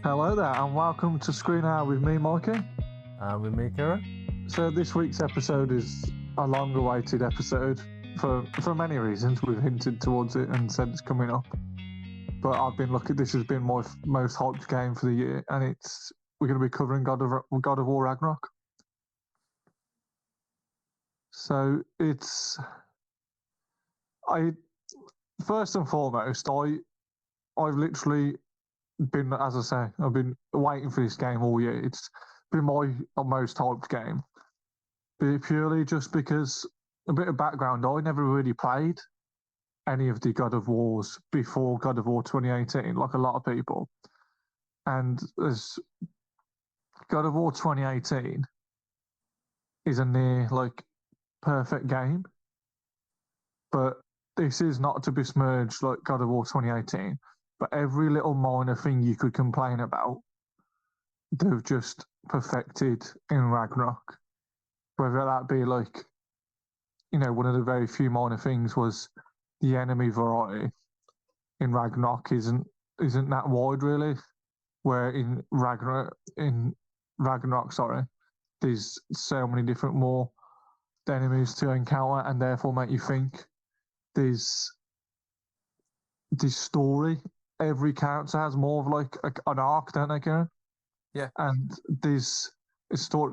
Hello there, and welcome to ScreenHour with me, Mikey. And with me, Kieran. So this week's episode is a long-awaited episode for many reasons. We've hinted towards it and said it's coming up. But I've been looking. This has been my most hyped game for the year, and we're going to be covering God of War Ragnarok. So first and foremost, I've literally been, as I say, I've been waiting for this game all year. It's been my most hyped game, purely just because, a bit of background, I never really played any of the God of Wars before God of War 2018, like a lot of people. And as God of War 2018 is a near perfect game, but this is not to besmirch like God of War 2018. But every little minor thing you could complain about, they've just perfected in Ragnarok. Whether that be one of the very few minor things was the enemy variety in Ragnarok isn't that wide really. Where in Ragnarok, there's so many different more enemies to encounter and therefore make you think. There's this story. Every character has more of an arc, don't they, Kieran? Yeah. And the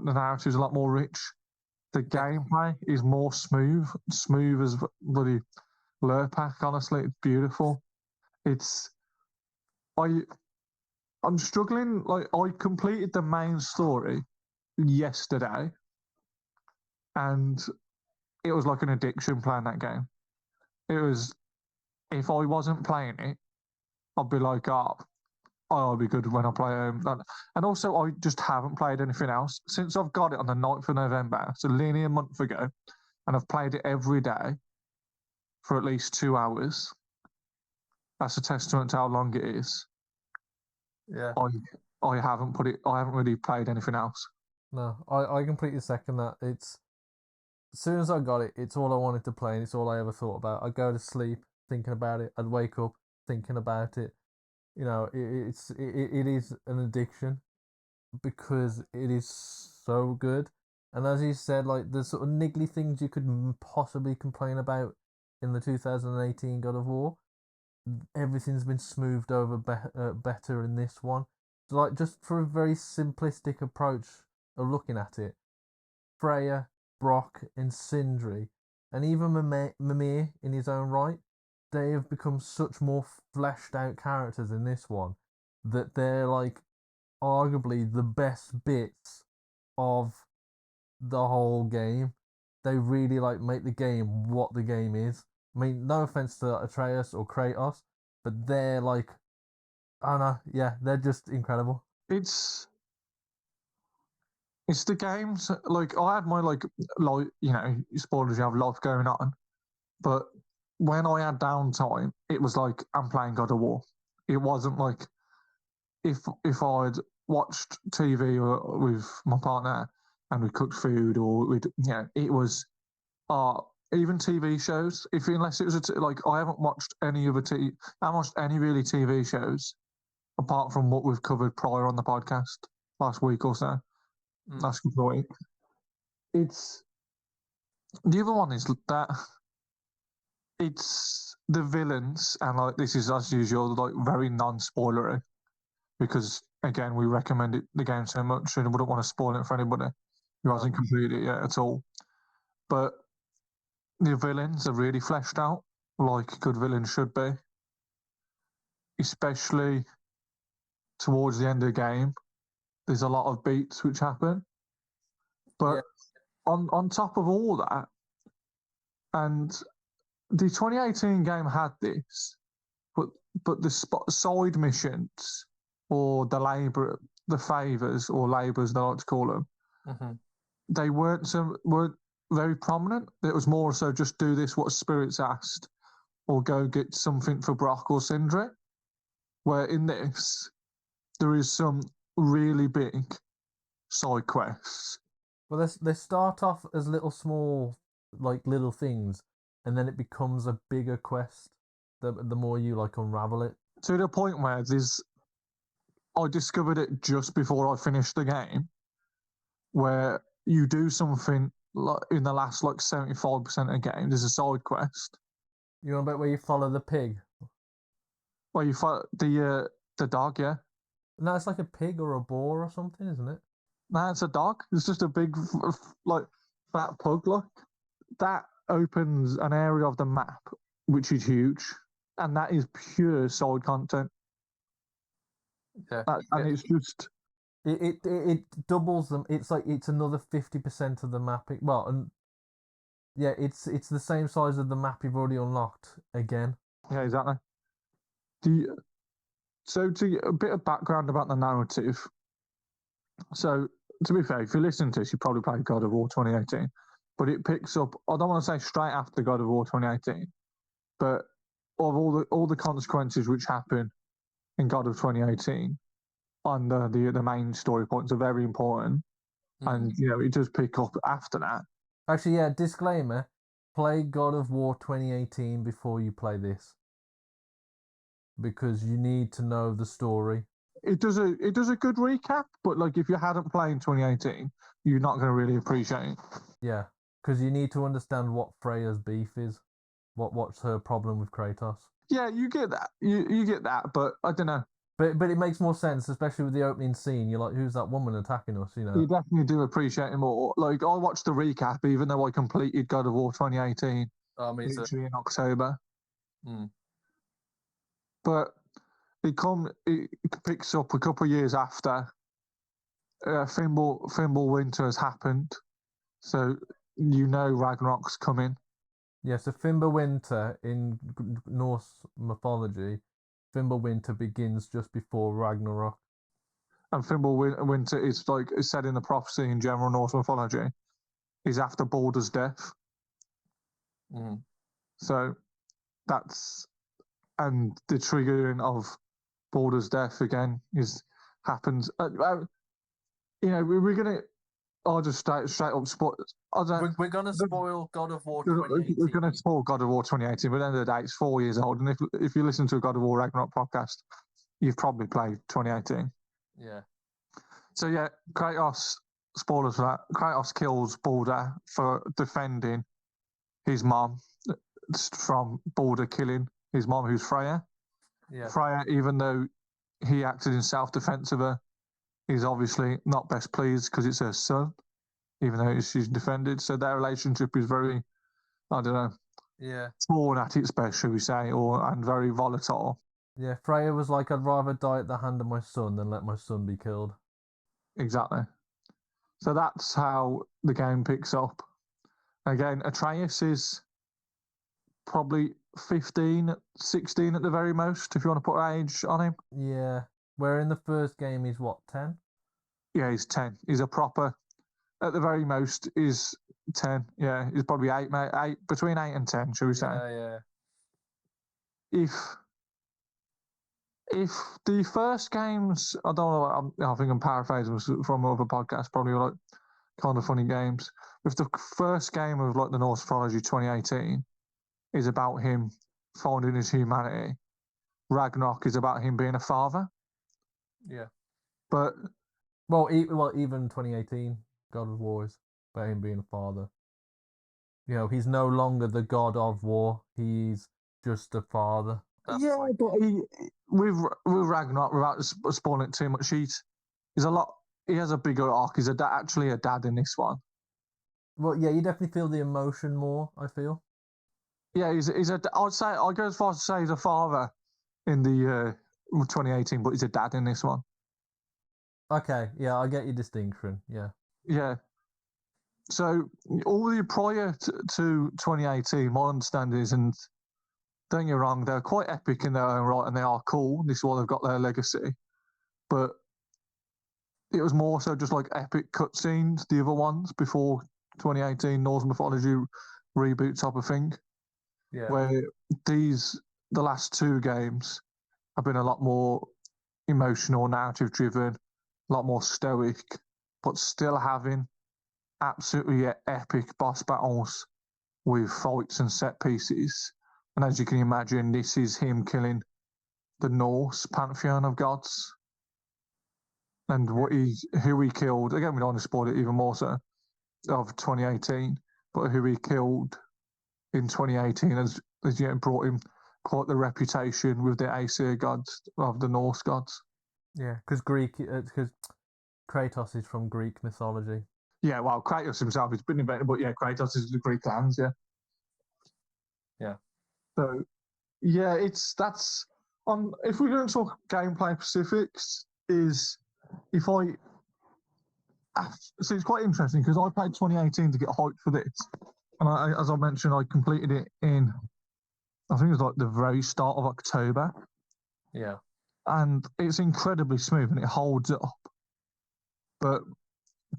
narrative is a lot more rich. The gameplay is more smooth as bloody Lurpak. Honestly, it's beautiful. I'm struggling. I completed the main story yesterday, and it was like an addiction playing that game. It was, if I wasn't playing it, I'd be like, I'll be good when I play and also, I just haven't played anything else since I've got it on the 9th of November, so nearly a month ago, and I've played it every day for at least 2 hours. That's a testament to how long it is. Yeah. I haven't really played anything else. No, I completely second that. It's, as soon as I got it, it's all I wanted to play and it's all I ever thought about. I'd go to sleep thinking about it. I'd wake up thinking about it. You know, it is an addiction because it is so good. And as you said, like the sort of niggly things you could possibly complain about in the 2018 God of War, everything's been smoothed over better in this one. So, like, just for a very simplistic approach of looking at it, Freya, Brock, and Sindri, and even Mimir in his own right, they have become such more fleshed out characters in this one that they're like arguably the best bits of the whole game. They really like make the game what the game is. I mean, no offense to Atreus or Kratos, but they're like, I don't know, yeah, they're just incredible. It's the games. Like, I had my spoilers. You have life going on, but when I had downtime, it was like I'm playing God of War. It wasn't like if I'd watched TV with my partner and we cooked food, or it was even TV shows. Unless it was I haven't watched any other I haven't watched any really TV shows apart from what we've covered prior on the podcast last week or so. Last week. It's the other one is that it's the villains, and this is as usual very non-spoilery because again we recommend the game so much and wouldn't want to spoil it for anybody who hasn't completed it yet at all. But the villains are really fleshed out like good villains should be, especially towards the end of the game. There's a lot of beats which happen, but on top of all that, and the 2018 game had this, but the side missions or the favors or labours they like to call them, they weren't very prominent. It was more so just do this what spirits asked, or go get something for Brock or Sindri. Where in this, there is some really big side quests. Well, they start off as little things, and then it becomes a bigger quest the more you unravel it. To the point where I discovered it just before I finished the game, where you do something like in the last 75% of the game. There's a side quest You know about where you follow the pig? where you fight the dog. Yeah, No, it's like a pig or a boar or something, isn't it? no, it's a dog. It's just a big fat pug. Like that opens an area of the map which is huge, and that is pure side content. Yeah, And it's just it doubles them. It's like it's another 50% of the map. Well, and yeah, it's the same size of the map you've already unlocked again. yeah, exactly. So to get a bit of background about the narrative. So to be fair, if you listen to this, you probably played God of War 2018, but it picks up. I don't want to say straight after God of War 2018, but of all the consequences which happen in God of 2018 on the main story points are very important, and it does pick up after that. Actually, yeah. Disclaimer: play God of War 2018 before you play this, because you need to know the story. It does a good recap, but like if you hadn't played in 2018, you're not going to really appreciate it. Yeah, because you need to understand what Freya's beef is, what's her problem with Kratos. Yeah, you get that. You get that, but I don't know. But it makes more sense, especially with the opening scene. You're like, who's that woman attacking us? You know. You definitely do appreciate it more. Like I watched the recap, even though I completed God of War 2018 literally in October. But it picks up a couple of years after Fimbul Winter has happened, so Ragnarok's coming. Yeah, so Fimbulwinter in Norse mythology, Fimbulwinter begins just before Ragnarok. And Fimbulwinter is said in the prophecy in general Norse mythology, is after Balder's death. So that's, and the triggering of Balder's death again happens. We're gonna. I'll just straight up spoil. We're gonna spoil God of War 2018. We're gonna spoil God of War 2018, but at the end of the day, it's 4 years old. And if you listen to a God of War Ragnarok podcast, you've probably played 2018. Yeah. So yeah, Kratos. Spoilers for that. Kratos kills Balder for defending his mom from Balder killing his mom, who's Freya. Yeah. Freya, even though he acted in self-defense of her, is obviously not best pleased because it's her son, even though she's defended. So their relationship is very, I don't know, torn at its best, shall we say, and very volatile. Yeah, Freya was like, I'd rather die at the hand of my son than let my son be killed. Exactly. So that's how the game picks up. Again, Atreus is probably 15, 16 at the very most, if you want to put age on him. Yeah. Where in the first game he's what, 10? Yeah, he's 10. He's a proper, at the very most, is 10. Yeah, he's probably 8, mate. 8, between 8 and 10, shall we say. Yeah. If the first games, I don't know, I think I'm paraphrasing from other podcasts, probably like kind of funny games. If the first game of like the Norse mythology 2018 is about him finding his humanity, Ragnarok is about him being a father. Yeah. But even 2018 God of War is about him being a father. He's no longer the god of war. He's just a father. But with Ragnarok, without spoiling it too much, he has a bigger arc. He's actually a dad in this one. Well, yeah, you definitely feel the emotion more, I feel. Yeah, I'd go as far as to say he's a father in the 2018, but he's a dad in this one. Okay, yeah, I get your distinction. Yeah. Yeah. So all the prior to 2018, my understanding is, and don't get me wrong, they're quite epic in their own right, and they are cool. This is why they've got their legacy. But it was more so just like epic cutscenes, the other ones before 2018 Norse mythology reboot type of thing. Yeah. Where the last 2 games have been a lot more emotional, narrative driven, a lot more stoic, but still having absolutely epic boss battles with fights and set pieces. And as you can imagine, this is him killing the Norse pantheon of gods. and who he killed. Again, we don't want to spoil it even more so of 2018, but who he killed in 2018 has brought him quite the reputation with the Aesir gods of the Norse gods. Yeah, because Kratos is from Greek mythology. Yeah, well, Kratos himself has been invented, but yeah, Kratos is the Greek lands, yeah. Yeah. So, yeah, that's on. If we're going to talk gameplay specifics, so it's quite interesting because I played 2018 to get hyped for this, and as I mentioned, I completed it in, I think it was like the very start of October. Yeah. And it's incredibly smooth and it holds up. But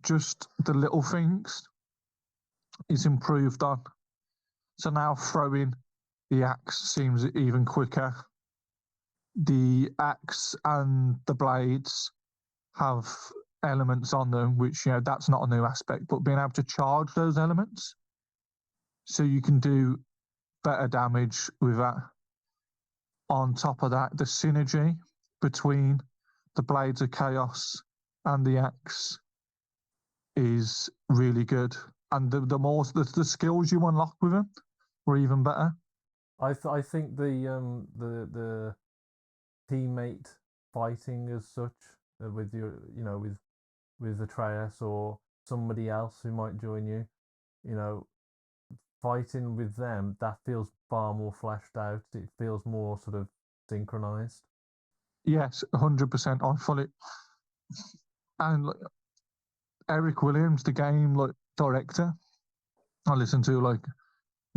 just the little things is improved on. So now throwing the axe seems even quicker. The axe and the blades have elements on them, which, that's not a new aspect, but being able to charge those elements so you can do better damage with that. On top of that, the synergy between the Blades of Chaos and the axe is really good. And the skills you unlock with them were even better. I think the teammate fighting as such with your with Atreus or somebody else who might join you, fighting with them, that feels far more fleshed out. It feels more sort of synchronized. Yes, 100%. I fully. And Eric Williams, the game director, I listened to a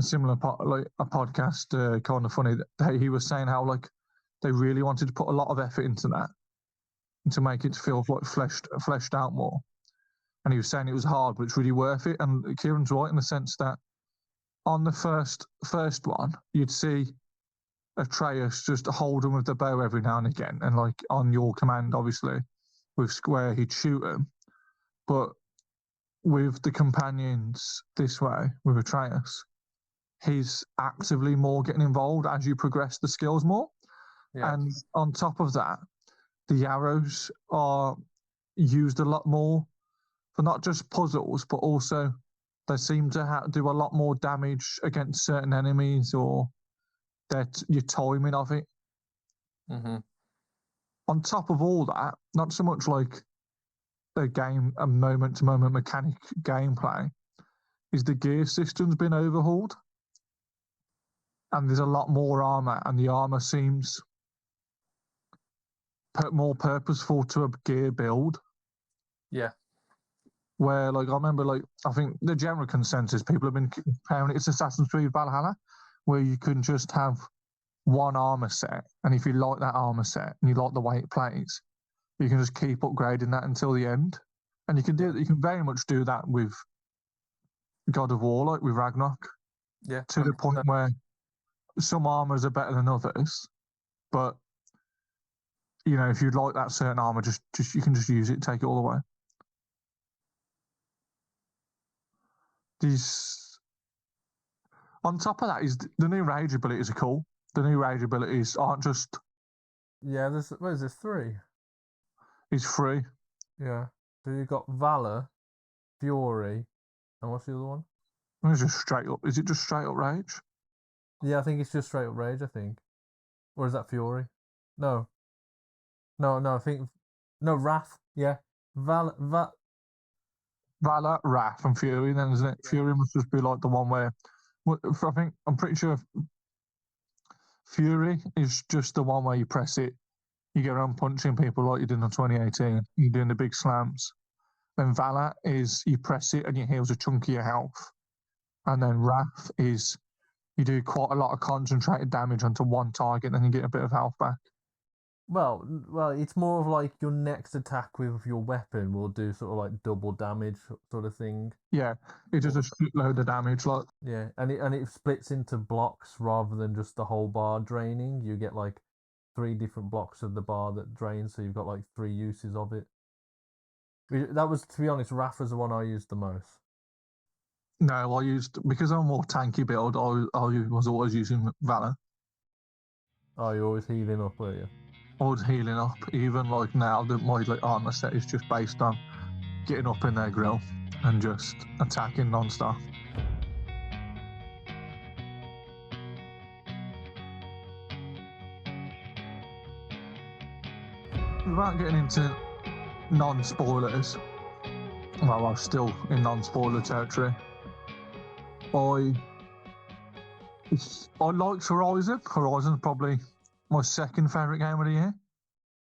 similar a podcast, kind of funny, that he was saying how they really wanted to put a lot of effort into that to make it feel fleshed out more. And he was saying it was hard, but it's really worth it. And Kieran's right in the sense that on the first one, you'd see Atreus just hold him with the bow every now and again, and on your command, obviously, with square, he'd shoot him. But with the companions this way, with Atreus, he's actively more getting involved as you progress the skills more. Yeah. And on top of that, the arrows are used a lot more for not just puzzles, but also they seem to do a lot more damage against certain enemies, or your timing of it. Mm-hmm. On top of all that, not so much a moment-to-moment mechanic gameplay, is the gear system's been overhauled. And there's a lot more armor, and the armor seems more purposeful to a gear build. Yeah. Where, I remember, I think the general consensus, people have been comparing it to Assassin's Creed Valhalla, where you can just have one armor set, and if you like that armor set and you like the way it plays, you can just keep upgrading that until the end. And you can very much do that with God of War, with Ragnarok. Yeah. To the point where some armors are better than others, but if you'd like that certain armor, just you can just use it, take it all away. On top of that, is the new rage abilities are cool. The new rage abilities aren't just. Yeah, what is this, 3? It's 3. Yeah. So you've got Valor, Fury, and what's the other one? It's just straight up. Is it just straight up rage? Yeah, I think it's just straight up rage, I think. Or is that Fury? No, I think... No, Wrath. Yeah. Valor, Wrath, and Fury, then, isn't it? Yeah. Fury must just be the one where... I'm pretty sure Fury is just the one where you press it, you get around punching people like you did in 2018. You're doing the big slams. Then Valor is you press it and your heals a chunk of your health. And then Wrath is you do quite a lot of concentrated damage onto one target, then you get a bit of health back. Well, it's more of your next attack with your weapon will do sort of double damage sort of thing. Yeah, it does a shitload of damage, Yeah, and it splits into blocks rather than just the whole bar draining. You get 3 different blocks of the bar that drains, so you've got 3 uses of it. That was, to be honest, Wrath was the one I used the most. No, because I'm more tanky build, I was always using Valor. Oh, you're always healing up, were you? I was healing up. Even like now, that my like armor set is just based on getting up in their grill and just attacking non-stop. Without getting into non-spoilers, well, I'm still in non-spoiler territory. I liked Horizon. Horizon's probably my second favourite game of the year.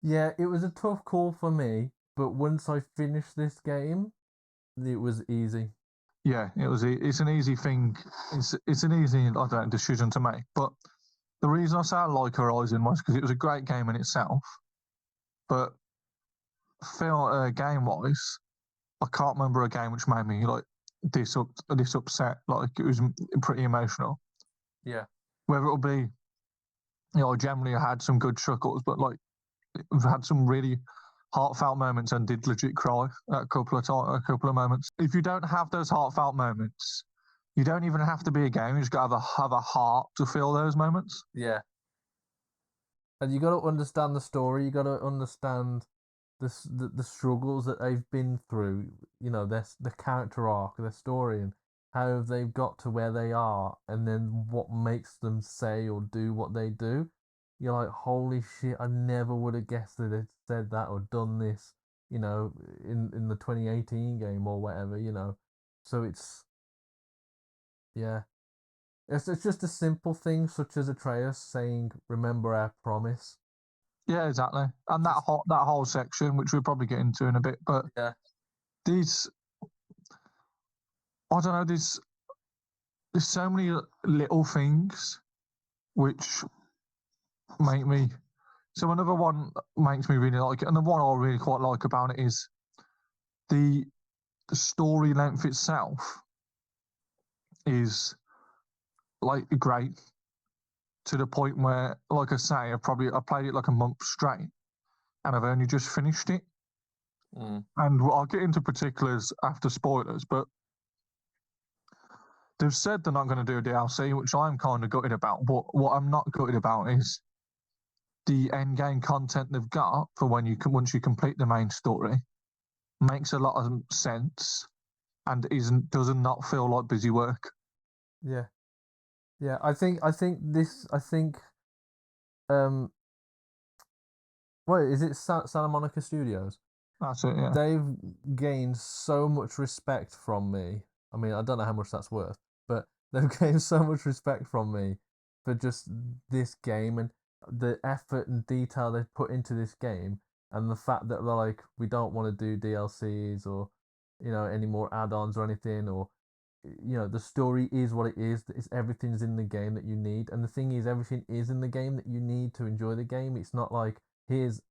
Yeah, it was a tough call for me, but once I finished this game, it was easy. Yeah, it was. It's an easy thing. It's an easy, I don't know, decision to make. But the reason I say I like Horizon was because it was a great game in itself. But game wise, I can't remember a game which made me like this upset. Like it was pretty emotional. Yeah. Whether it'll be, generally I had some good chuckles, but like I've had some really heartfelt moments and did legit cry a couple of moments. If you don't have those heartfelt moments, you don't even have to be a game. You just gotta have a heart to feel those moments. Yeah. And you got to understand the story. You got to understand the struggles that they've been through. You know, the character arc, their story, and how they've got to where they are, and then what makes them say or do what they do. You're like, holy shit! I never would have guessed that they'd said that or done this. You know, in the 2018 game or whatever. You know, so yeah. It's just a simple thing such as Atreus saying, "Remember our promise." Yeah, exactly. And that whole section, which we'll probably get into in a bit, but yeah, these, I don't know, there's so many little things which make me. So another one makes me really like it, and the one I really quite like about it is the story length itself is like great to the point where, like I say, I played it like a month straight, and I've only just finished it. And I'll get into particulars after spoilers, but they've said they're not going to do a DLC, which I'm kind of gutted about. But what I'm not gutted about is the end game content they've got for once you complete the main story makes a lot of sense and doesn't not feel like busy work. yeah. I think what is it? Santa Monica Studios. That's it. Yeah. They've gained so much respect from me. I mean, I don't know how much that's worth, but they've gained so much respect from me for just this game and the effort and detail they've put into this game, and the fact that they're like, we don't want to do DLCs or any more add-ons or anything, or the story is what it is. It's everything's in the game that you need, and the thing is, everything is in the game that you need to enjoy the game. It's not like here's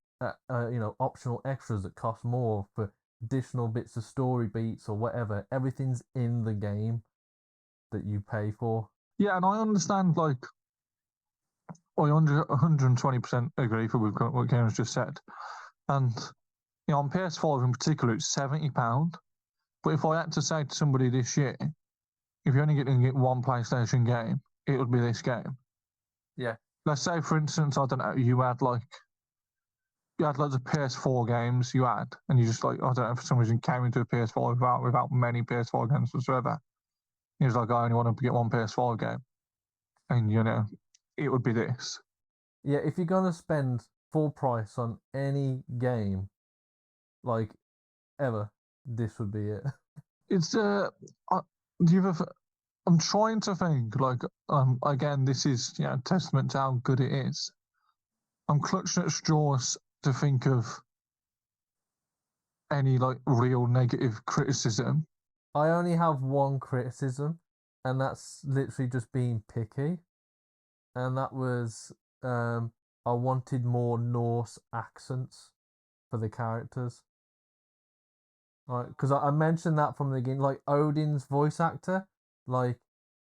optional extras that cost more for additional bits of story beats or whatever. Everything's in the game that you pay for. Yeah, and I understand. Like, I 120% agree with what Kieran's just said, and on PS5 in particular, it's £70. But if I had to say to somebody this year, if you're only getting one PlayStation game, it would be this game. Yeah. Let's say, for instance, I don't know, you had loads of PS4 games and you just like, I don't know, for some reason came into a PS5 without many PS4 games whatsoever. He was like, I only want to get one PS4 game. And, it would be this. Yeah, if you're going to spend full price on any game, like, ever, this would be it. It's, I'm trying to think, like, again, this is, testament to how good it is. I'm clutching at straws to think of any like real negative criticism. I only have one criticism, and that's literally just being picky. And that was I wanted more Norse accents for the characters. Like, because I mentioned that from the beginning, like Odin's voice actor, like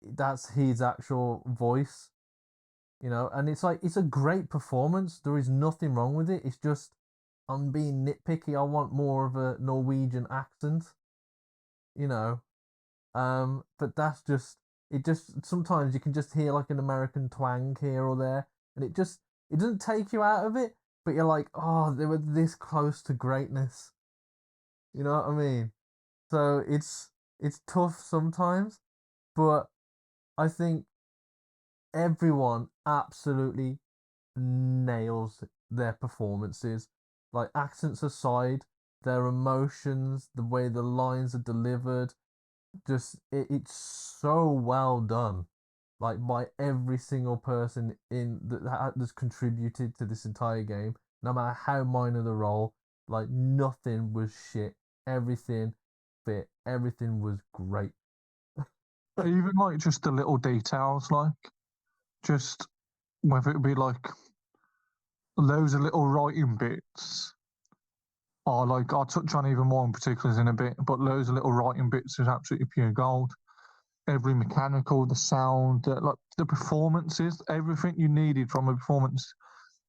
that's his actual voice, and it's like it's a great performance. There is nothing wrong with it. It's just I'm being nitpicky. I want more of a Norwegian accent, but that's just it. Just sometimes you can just hear like an American twang here or there, and it doesn't take you out of it, but you're like, oh, they were this close to greatness. You know what I mean? So it's tough sometimes, but I think everyone absolutely nails their performances. Like accents aside, their emotions, the way the lines are delivered, it's so well done. Like by every single person that's contributed to this entire game, no matter how minor the role, like nothing was shit. Everything fit. Everything was great. Even like just the little details, like just whether it be like loads of little writing bits, or like I'll touch on even more in particulars in a bit, but loads of little writing bits is absolutely pure gold. Every mechanical, the sound, like the performances, everything you needed from a performance,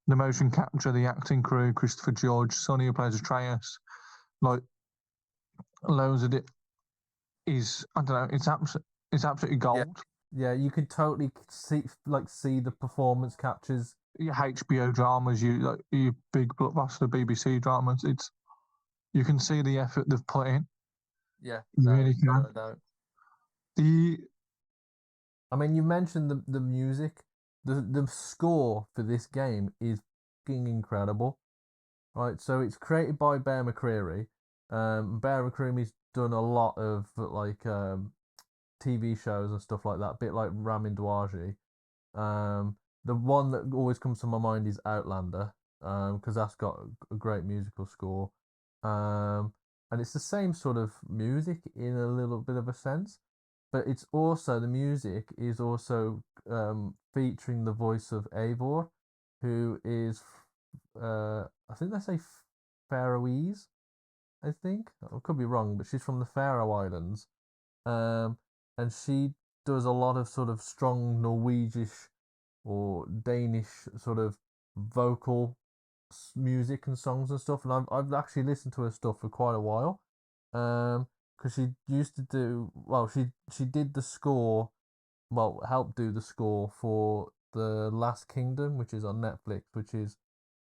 the motion capture, the acting crew, Christopher George, Sonny who plays Atreus, like loads of it is, I don't know, it's absolutely Yeah. gold. Yeah, you could totally see the performance captures. Your HBO dramas, your big blockbuster BBC dramas, you can see the effort they've put in. Yeah, You no, really can. no doubt. The I mean, you mentioned the music. The score for this game is fucking incredible, right? So it's created by Bear McCreary. Bear McCreary's done a lot of like TV shows and stuff like that, a bit like Ramin Djawadi. The one that always comes to my mind is Outlander, because that's got a great musical score. And it's the same sort of music in a little bit of a sense, but it's also the music is also featuring the voice of Eivor, who is I think they say Faroese. I think I could be wrong, but she's from the Faroe Islands, um, and she does a lot of sort of strong Norwegish or Danish sort of vocal music and songs and stuff. And I've actually listened to her stuff for quite a while, because she used to do well. She did the score, well, helped do the score for the Last Kingdom, which is on Netflix, which is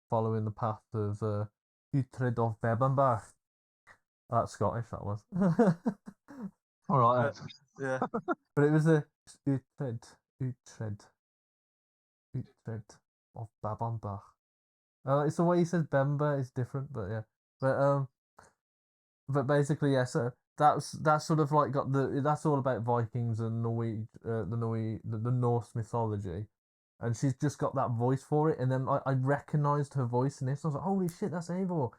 following the path of Utrecht of Bebenberg. That's Scottish, that was. all right, Yeah. But it was a Utrecht of Babambach. It's the way he says Bemba is different, but yeah. But basically, yeah. So that's sort of like that's all about Vikings and the Norse mythology, and she's just got that voice for it. And then I recognized her voice in this. I was like, holy shit, that's Eivor.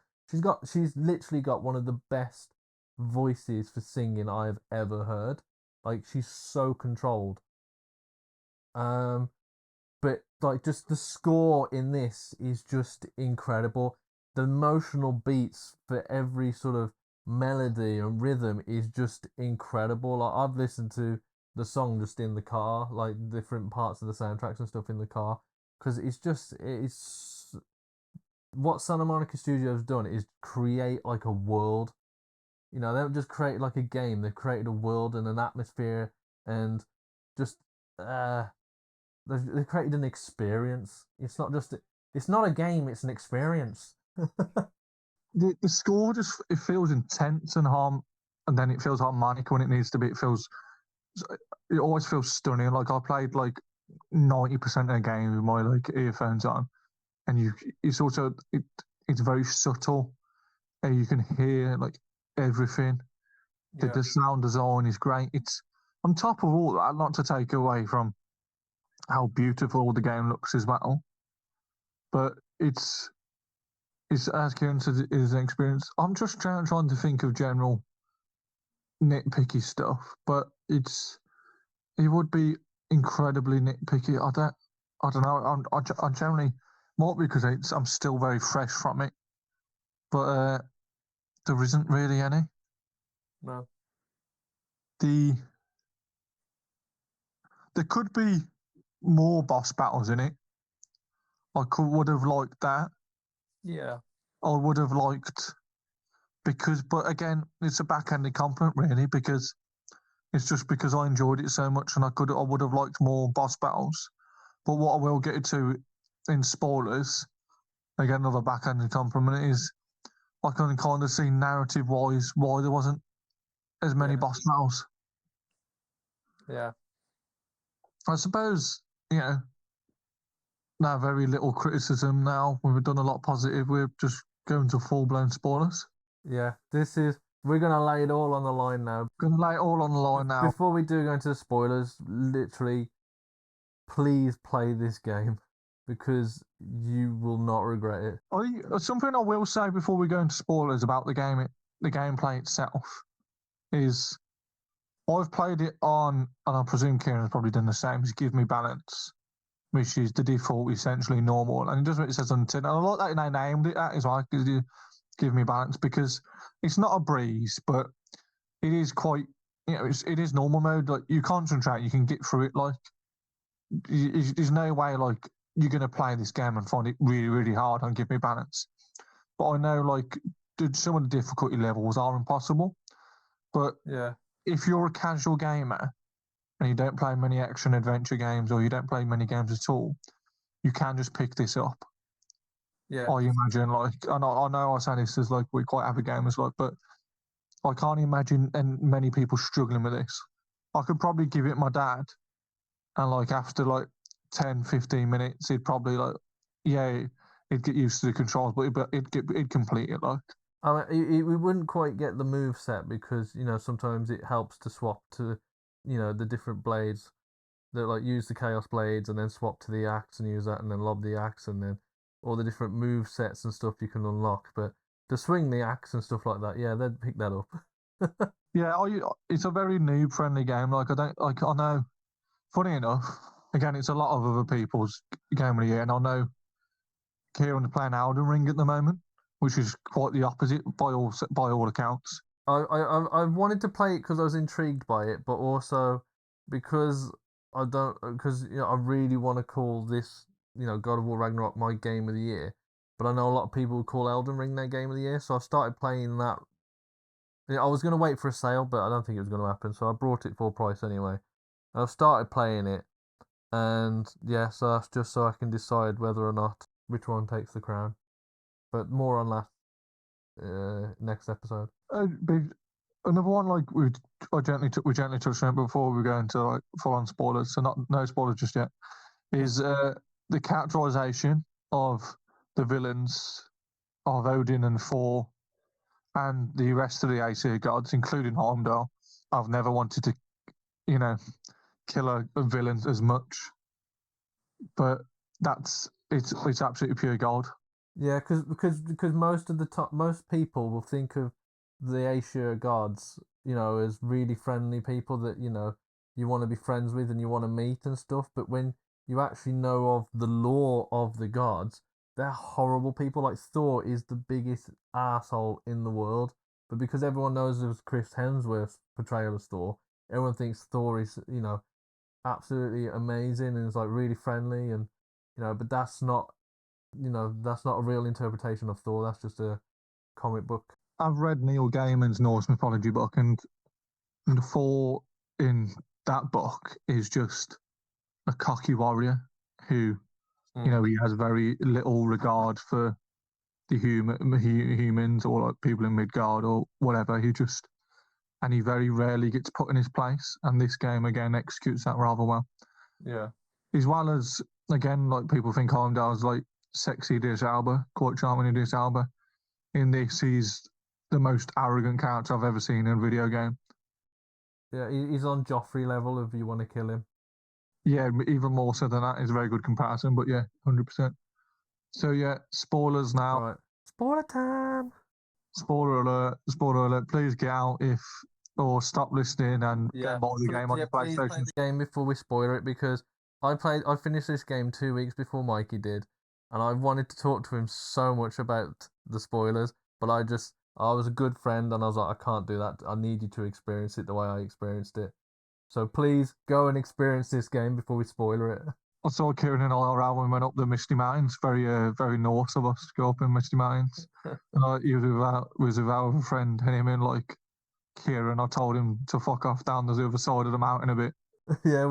She's literally got one of the best voices for singing I've ever heard. Like she's so controlled. Um, but like just the score in this is just incredible. The emotional beats for every sort of melody and rhythm is just incredible. Like I've listened to the song just in the car, like different parts of the soundtracks and stuff in the car, because it's what Santa Monica Studios done is create like a world. You know, they don't just create like a game; they've created a world and an atmosphere, and just uh they've created an experience. It's not a game, it's an experience. the score just it feels intense and then it feels harmonic when it needs to be. It always feels stunning. Like I played like 90% of the game with my like earphones on, and it's very subtle, and you can hear like everything. The sound design is great. It's on top of all that, not to take away from how beautiful the game looks as well, but it's as Kieran said, it is an experience. I'm just trying to think of general nitpicky stuff, but it would be incredibly nitpicky. I don't know. I generally might be because I'm still very fresh from it, but there isn't really any. No. The There could be more boss battles in it. Would have liked that. Yeah. I would have liked but again, it's a backhanded compliment really because it's just because I enjoyed it so much and I would have liked more boss battles. But what I will get to in spoilers again, another backhanded compliment is I can kind of see narrative-wise why there wasn't as many boss battles. Yeah. I suppose, now very little criticism now. We've done a lot positive. We're just going to full-blown spoilers. Yeah, we're going to lay it all on the line now. Going to lay it all on the line now. Before we do go into the spoilers, literally, please play this game because you will not regret it. Something I will say before we go into spoilers about the game, the gameplay itself, is I've played it on, and I presume Kieran has probably done the same, is Give Me Balance, which is the default, essentially normal. And it does what it says on the tin. And I like that they named it that as well, because you Give Me Balance, because it's not a breeze, but it is quite, it is normal mode. Like, you concentrate, you can get through it. Like, there's no way, like, you're going to play this game and find it really, really hard on Give Me Balance. But I know, like, some of the difficulty levels are impossible. But if you're a casual gamer and you don't play many action adventure games or you don't play many games at all, you can just pick this up. Yeah. I imagine, like, I know I say this as, like, we're quite avid gamers, like, but I can't imagine many people struggling with this. I could probably give it my dad, and, like, after, like, 10, 15 minutes, he'd probably, like, he'd get used to the controls, but he'd complete it, like. I mean, we wouldn't quite get the move set because, sometimes it helps to swap to, the different blades that, like, use the Chaos Blades and then swap to the axe and use that and then lob the axe and then all the different move sets and stuff you can unlock. But to swing the axe and stuff like that, they'd pick that up. It's a very noob-friendly game. Like, I know, funny enough, again, it's a lot of other people's game of the year, and I know Kieran's playing Elden Ring at the moment, which is quite the opposite by all accounts. I wanted to play it because I was intrigued by it, but also because I really want to call this, God of War Ragnarok my game of the year. But I know a lot of people would call Elden Ring their game of the year, so I started playing that. I was going to wait for a sale, but I don't think it was going to happen, so I brought it full price anyway. I've started playing it, and so that's just so I can decide whether or not which one takes the crown. But more on that next episode. Another one, like, we gently touched on it before we go into, like, full on spoilers, so no spoilers just yet, is the characterization of the villains of Odin and Thor and the rest of the Aesir gods, including Heimdall. I've never wanted to, kill a villain as much, but it's absolutely pure gold. Yeah, because most people will think of the Aesir gods, as really friendly people that you want to be friends with and you want to meet and stuff. But when you actually know of the lore of the gods, they're horrible people. Like, Thor is the biggest asshole in the world, but because everyone knows it was Chris Hemsworth's portrayal of Thor, everyone thinks Thor is absolutely amazing and is, like, really friendly, and but that's not. That's not a real interpretation of Thor. That's just a comic book. I've read Neil Gaiman's Norse mythology book, and Thor in that book is just a cocky warrior who, he has very little regard for the humans or, like, people in Midgard or whatever. And he very rarely gets put in his place. And this game again executes that rather well. Yeah. As well as, again, like, people think Heimdall's, like, sexy Idris Elba, quite charming Idris Elba. In this, he's the most arrogant character I've ever seen in a video game. Yeah, he's on Joffrey level if you want to kill him. Yeah, even more so than that. It's a very good comparison, but yeah, 100%. So yeah, spoilers now. Right. Spoiler time! Spoiler alert. Please get out or stop listening and go buy the game on your PlayStation. Please play the game before we spoil it, because I finished this game 2 weeks before Mikey did, and I wanted to talk to him so much about the spoilers, but I was a good friend, and I was like, I can't do that. I need you to experience it the way I experienced it. So please go and experience this game before we spoiler it. I saw Kieran and I around when we went up the Misty Mountains, very very north of us, go up in Misty Mountains. And he was with our friend, and him and, like, Kieran, I told him to fuck off down the other side of the mountain a bit. Yeah,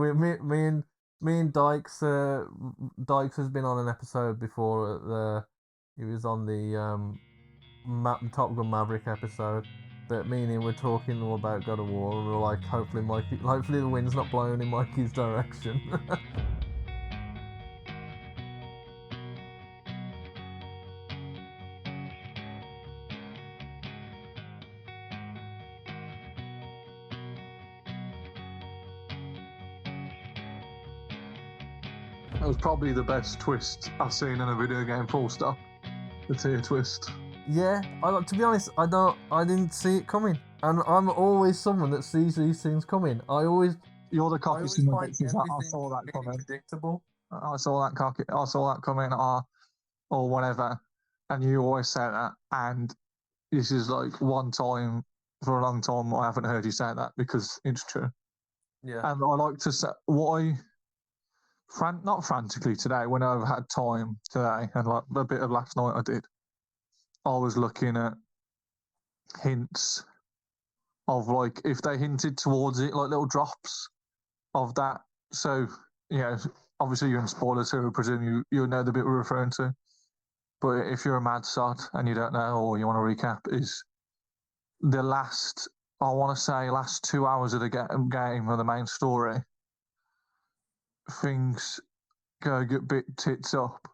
me and Dykes. Dykes has been on an episode before. He was on the Top Gun Maverick episode. But me and him were talking all about God of War, and we were like, hopefully the wind's not blowing in Mikey's direction. That was probably the best twist I've seen in a video game, full stop. The tier twist. Yeah, to be honest, I didn't see it coming, and I'm always someone that sees these things coming. You're the cocky someone that says, I everything saw that coming. predictable. I saw that coming, or whatever. And you always say that. And this is like one time for a long time I haven't heard you say that, because it's true. Yeah. And I like to say not frantically today, when I've had time today, and like a bit of last night I did. I was looking at hints of, like, if they hinted towards it, like little drops of that. So, obviously you're in spoilers, so I presume you know the bit we're referring to. But if you're a mad sod and you don't know, or you want to recap, is the last 2 hours of the game, of the main story, things go a bit tits up.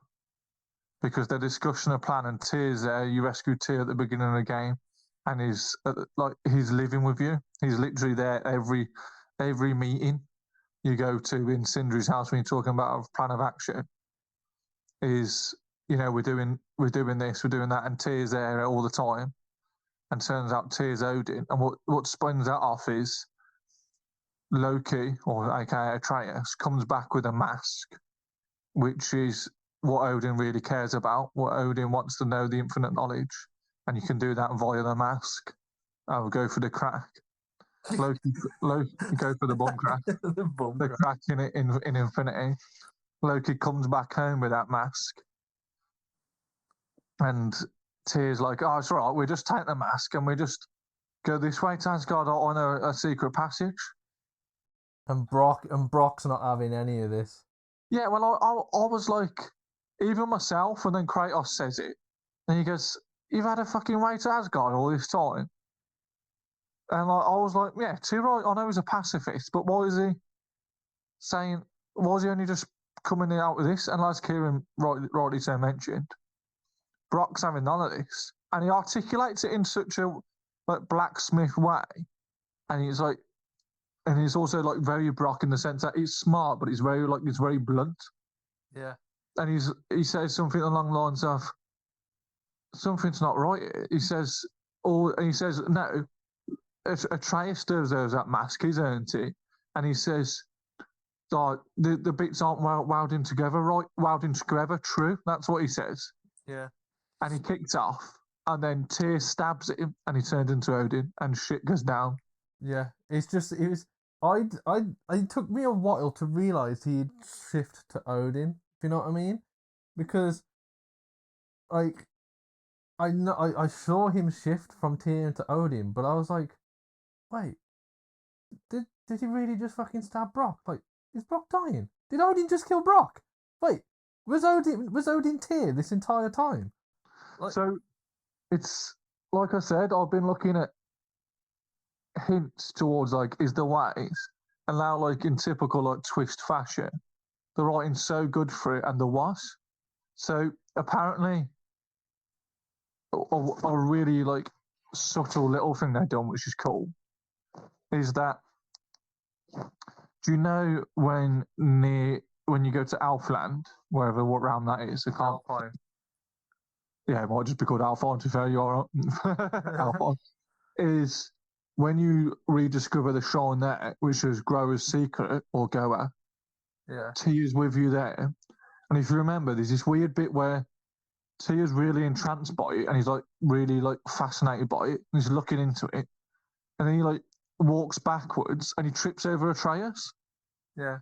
Because they're discussing a plan, and Tyr's there. You rescue Tyr at the beginning of the game, and he's living with you. He's literally there every meeting you go to in Sindri's house when you're talking about a plan of action. Is we're doing this, we're doing that, and Tyr's there all the time. And turns out Tyr's Odin, and what spins that off is Loki, or aka Atreus, comes back with a mask, which is what Odin really cares about. What Odin wants to know, the infinite knowledge, and you can do that via the mask. I'll go for the crack. Loki go for the bum crack. The crack in infinity. Loki comes back home with that mask, and Tyr's like, "Oh, it's all right. We just take the mask and we just go this way to Asgard. I know a secret passage." And Brock's not having any of this. Yeah, well, I was like, even myself, and then Kratos says it, and he goes, "You've had a fucking way to Asgard all this time." And I was like, yeah, too right. I know he's a pacifist, but why is he saying? Why is he only just coming out with this? And as Kieran rightly so mentioned, Brock's having none of this, and he articulates it in such a blacksmith way, and he's like, and he's also like very Brock in the sense that he's smart, but he's very blunt. Yeah. And he says something along the lines of, something's not right. He says, no, Atreus deserves that mask. He's earned it. And he says, the bits aren't welding together right. Welding together, true. That's what he says. Yeah. And he kicks off, and then Tyr stabs him, and he turns into Odin, and shit goes down. Yeah, it took me a while to realise he'd shift to Odin. If you know what I mean? Because, like, I saw him shift from Tyr to Odin, but I was like, wait, did he really just fucking stab Brock? Like, is Brock dying? Did Odin just kill Brock? Wait, was Odin Tyr this entire time? So, it's like I said, I've been looking at hints towards, like, is the ways, and now, like, in typical like twist fashion, the writing's so good for it, and there was. So apparently, a really like subtle little thing they've done, which is cool, is that, do you know when you go to Alfland, wherever what round that is, Alpine. Yeah, it might just be called Alpine, to be fair, you're Alpine. Is when you rediscover the shrine there, which is Grower's Secret, or Goa, yeah, Tyr's with you there. And if you remember, there's this weird bit where Tyr's really entranced by it, and he's like really like fascinated by it, and he's looking into it. And then he like walks backwards and he trips over Atreus. Yeah.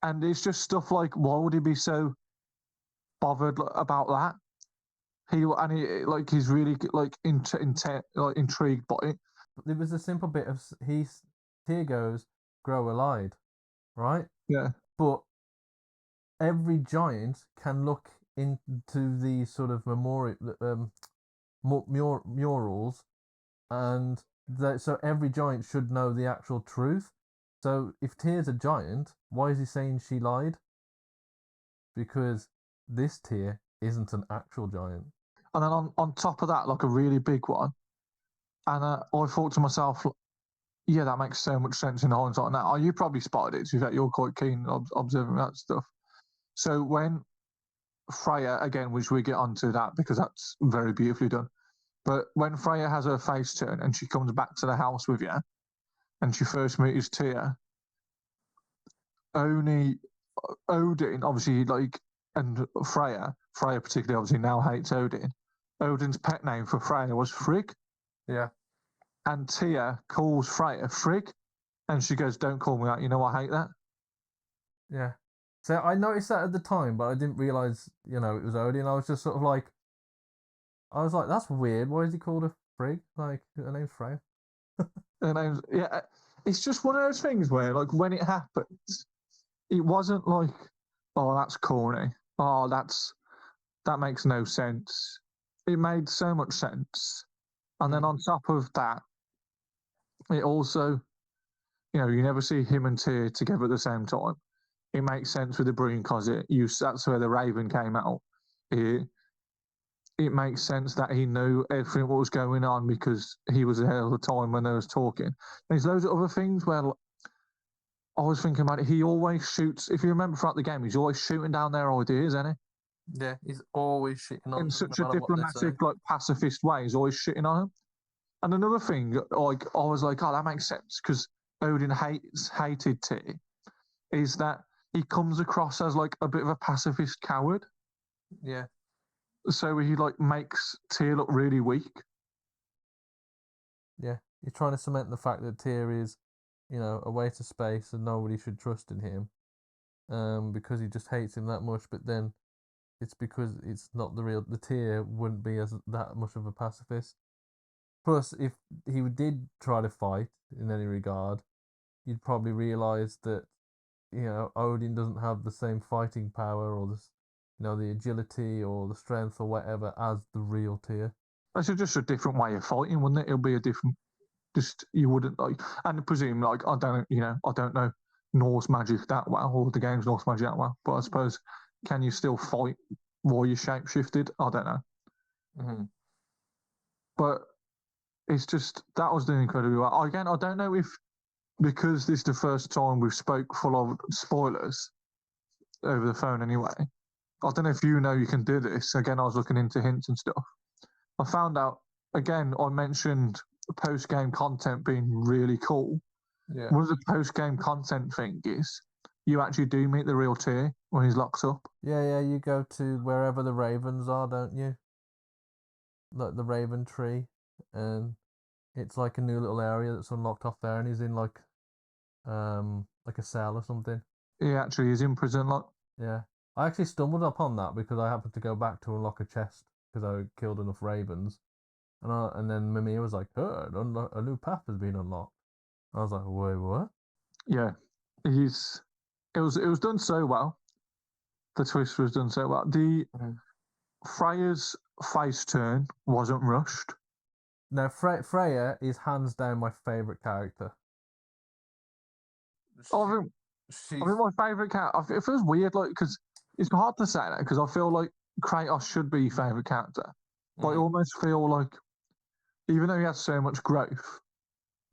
And it's just stuff like, why would he be so bothered about that? He's really like intrigued by it. There was a simple bit of Tyr goes, Grower lied, right? Yeah. But every giant can look into the sort of memorial murals, and so every giant should know the actual truth. So if Tyr's a giant, why is he saying she lied? Because this Tyr isn't an actual giant. And then on top of that, like a really big one, and I thought to myself, yeah, that makes so much sense in hindsight now. Oh, you probably spotted it, so you're quite keen observing that stuff. So when Freya, again, which we get onto that because that's very beautifully done, but when Freya has her face turn and she comes back to the house with you, and she first meets Tyr, only Odin, obviously, like, and Freya particularly obviously now hates Odin. Odin's pet name for Freya was Frigg. Yeah. And Tyr calls Freya Frigg, and she goes, "Don't call me that. You know I hate that." Yeah. So I noticed that at the time, but I didn't realize, it was Odin. I was just sort of like, that's weird. Why is he called a Frigg? Like, her name's Freya. Her name's, yeah. It's just one of those things where, like, when it happens, it wasn't like, oh, that's corny. Oh, that makes no sense. It made so much sense. And then on top of that, it also, you never see him and Tyr together at the same time. It makes sense with the broom closet. That's where the Raven came out. It makes sense that he knew everything what was going on because he was there all the time when they was talking. There's loads of other things where I was thinking about it. He always shoots. If you remember throughout the game, he's always shooting down their ideas, isn't he? Yeah, he's always shitting on In them, such no a matter what they diplomatic, say. like pacifist way. He's always shitting on him. And another thing, like I was like, oh, that makes sense because Odin hated Tyr, is that he comes across as like a bit of a pacifist coward. Yeah. So he like makes Tyr look really weak. Yeah. You're trying to cement the fact that Tyr is, away to space and nobody should trust in him. Because he just hates him that much, but then it's because it's not the Tyr wouldn't be as that much of a pacifist. Plus, if he did try to fight in any regard, you'd probably realise that, Odin doesn't have the same fighting power or the agility or the strength or whatever as the real Tyr. That's just a different way of fighting, wouldn't it? It'll be a different. Just you wouldn't like, and I presume like I don't know Norse magic that well or the game's Norse magic that well, but I suppose can you still fight while you shapeshifted? I don't know. Mm-hmm. But it's just that was doing incredibly well. Again, I don't know if because this is the first time we've spoke full of spoilers over the phone anyway. I don't know if you can do this. Again, I was looking into hints and stuff. I found out, again, I mentioned post-game content being really cool. Yeah. One of the post-game content thing is you actually do meet the real Tyr when he's locked up. Yeah, you go to wherever the ravens are, don't you? Like the Raven Tree, and it's like a new little area that's unlocked off there, and he's in like a cell or something. He actually is in prison, like. Yeah. I actually stumbled upon that because I happened to go back to unlock a chest because I killed enough ravens. And then Mimir was like, oh, a new path has been unlocked. I was like, wait, what? Yeah. It was done so well. The twist was done so well. The Freya's face turn wasn't rushed. Now, Freya is hands down my favourite character. I think my favourite character. It feels weird, like, because it's hard to say that because I feel like Kratos should be your favourite character, but I almost feel like even though he has so much growth,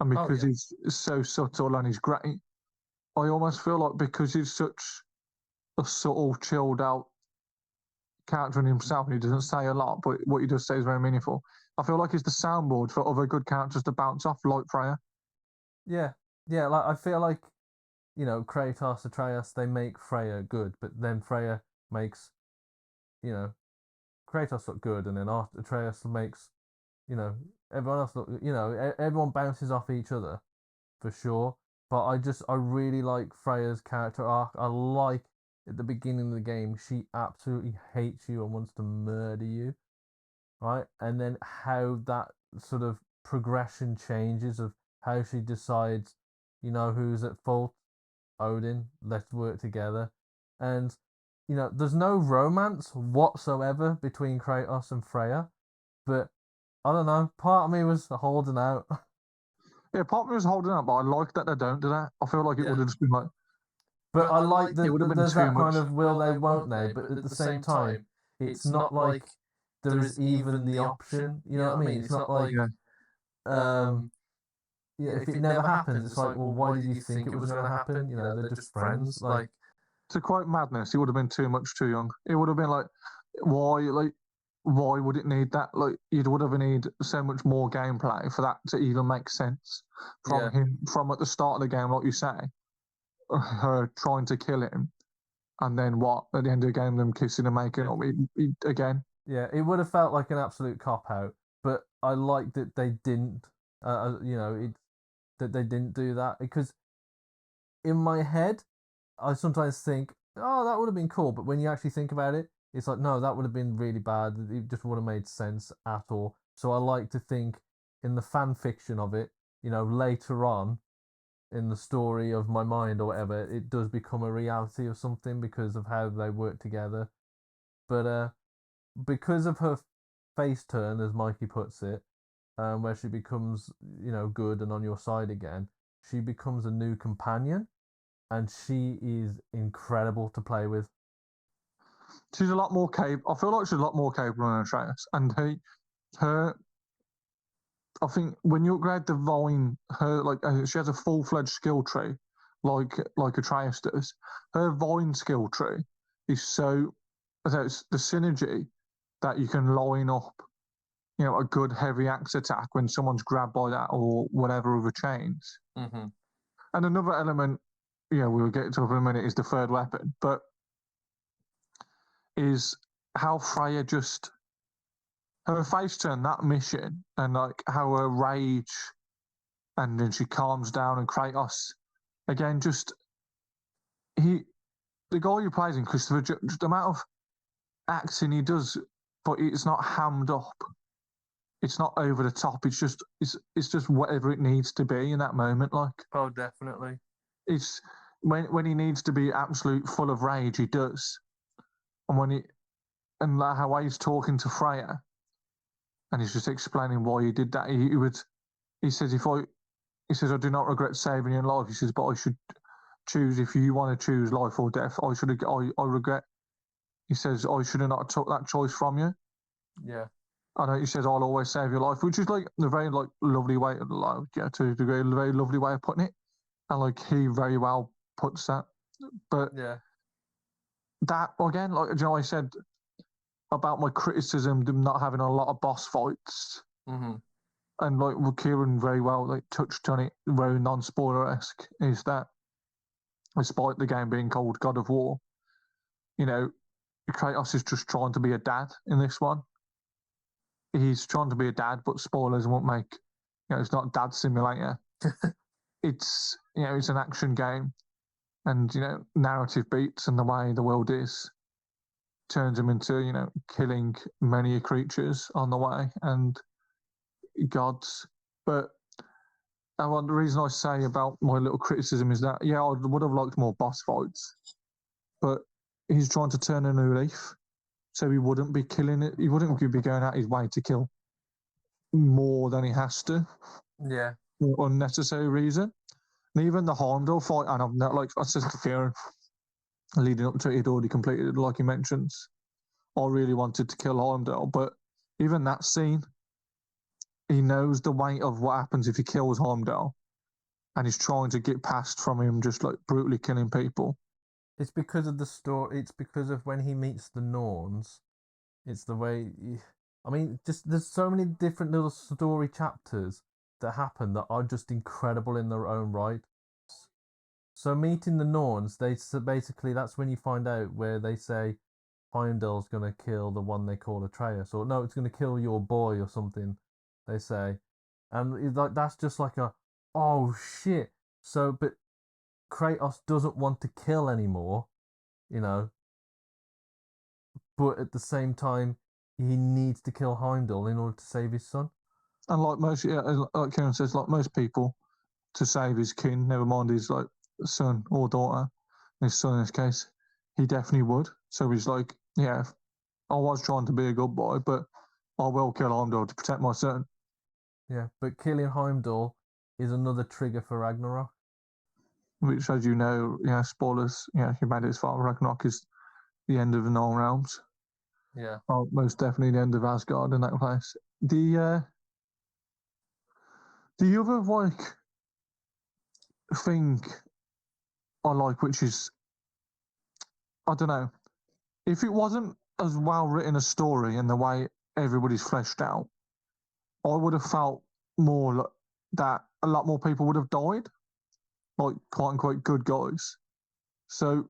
and because he's so subtle and he's great, I almost feel like because he's such a subtle, chilled out character in himself, and he doesn't say a lot, but what he does say is very meaningful. I feel like he's the soundboard for other good characters to bounce off, like Freya. Yeah, like I feel like Kratos, Atreus, they make Freya good, but then Freya makes Kratos look good, and then Atreus makes everyone else look. Everyone bounces off each other for sure. But I really like Freya's character arc. I like at the beginning of the game, she absolutely hates you and wants to murder you, right? And then how that sort of progression changes of how she decides, who's at fault. Odin, let's work together. And there's no romance whatsoever between Kratos and Freya, but I don't know. Part of me was holding out. Yeah, part of me was holding out, but I like that they don't do that. I feel like it would have just been like. But I like that it would have been there's too that much. kind of will they, won't they? But at the same time, it's not like there is even the option. You know what I mean? It's not like, if it never happens, it's like, well, why did you think it was going to happen? They're just friends. Like, To quote Madness, it would have been too much too young. It would have been like, why would it need that? Like, it would have need so much more gameplay for that to even make sense from him, from at the start of the game, like you say, her trying to kill him, and then what, at the end of the game, them kissing and making up again. Yeah, it would have felt like an absolute cop out, but I like that they didn't. That they didn't do that, because in my head, I sometimes think, oh, that would have been cool, but when you actually think about it, it's like, no, that would have been really bad. It just wouldn't have made sense at all. So I like to think in the fan fiction of it, later on in the story of my mind or whatever, it does become a reality of something because of how they work together. But because of her face turn, as Mikey puts it, where she becomes, good and on your side again, she becomes a new companion, and she is incredible to play with. She's a lot more capable. I feel like she's a lot more capable than Atreus, and her. I think when you upgrade the Vine, she has a full-fledged skill tree, like Atreus does. Her Vine skill tree is so it's the synergy that you can line up, a good heavy axe attack when someone's grabbed by that or whatever other chains. Mm-hmm. And another element, we'll get to in a minute, is the third weapon, but is how Freya just her face turn that mission, and like how her rage, and then she calms down, and Kratos again, just the guy who plays him, Christopher, just the amount of acting he does, but it's not hammed up. It's not over the top. It's just whatever it needs to be in that moment. Like, oh, definitely. It's when he needs to be absolute full of rage, he does. And like how he's talking to Freya, and he's just explaining why he did that. He says, I do not regret saving your life. He says, but I should choose, if you want to choose life or death. I regret. He says, I should have not took that choice from you. Yeah. I know he says, I'll always save your life, which is like a very lovely way to a degree, a very lovely way of putting it. And like he very well puts that. But yeah, that again, I said about my criticism, them not having a lot of boss fights. Mm-hmm. And like Kieran very well touched on it, very non-spoiler-esque, is that despite the game being called God of War, Kratos is just trying to be a dad in this one. He's trying to be a dad, but spoilers won't make. It's not Dad Simulator. It's it's an action game, and narrative beats and the way the world is turns him into killing many creatures on the way and gods. But the reason I say about my little criticism is that I would have liked more boss fights, but he's trying to turn a new leaf. So he wouldn't be killing it. He wouldn't be going out his way to kill more than he has to. Yeah. For unnecessary reason. And even the Heimdall fight, and I've not, like I said to Kieran, leading up to it, he'd already completed, like he mentions. I really wanted to kill Heimdall, but even that scene, he knows the weight of what happens if he kills Heimdall, and he's trying to get past from him just like brutally killing people. It's because of the story. It's because of when he meets the Norns. It's the way. Just there's so many different little story chapters that happen that are just incredible in their own right. So meeting the Norns, basically that's when you find out where they say Heimdall's gonna kill the one they call Atreus, or no, it's gonna kill your boy or something. They say, and that's just like oh shit. So, but Kratos doesn't want to kill anymore, but at the same time, he needs to kill Heimdall in order to save his son. And like like Kieran says, like most people, to save his kin, never mind his son or daughter, his son in this case, he definitely would. So he's like, yeah, I was trying to be a good boy, but I will kill Heimdall to protect my son. Yeah, but killing Heimdall is another trigger for Ragnarok. Which, as you know, spoilers, humanity's father Ragnarok is the end of the Nine Realms. Yeah. Oh, most definitely the end of Asgard in that place. The other thing I like, which is, I don't know, if it wasn't as well written a story and the way everybody's fleshed out, I would have felt more that a lot more people would have died, like quote unquote good guys. So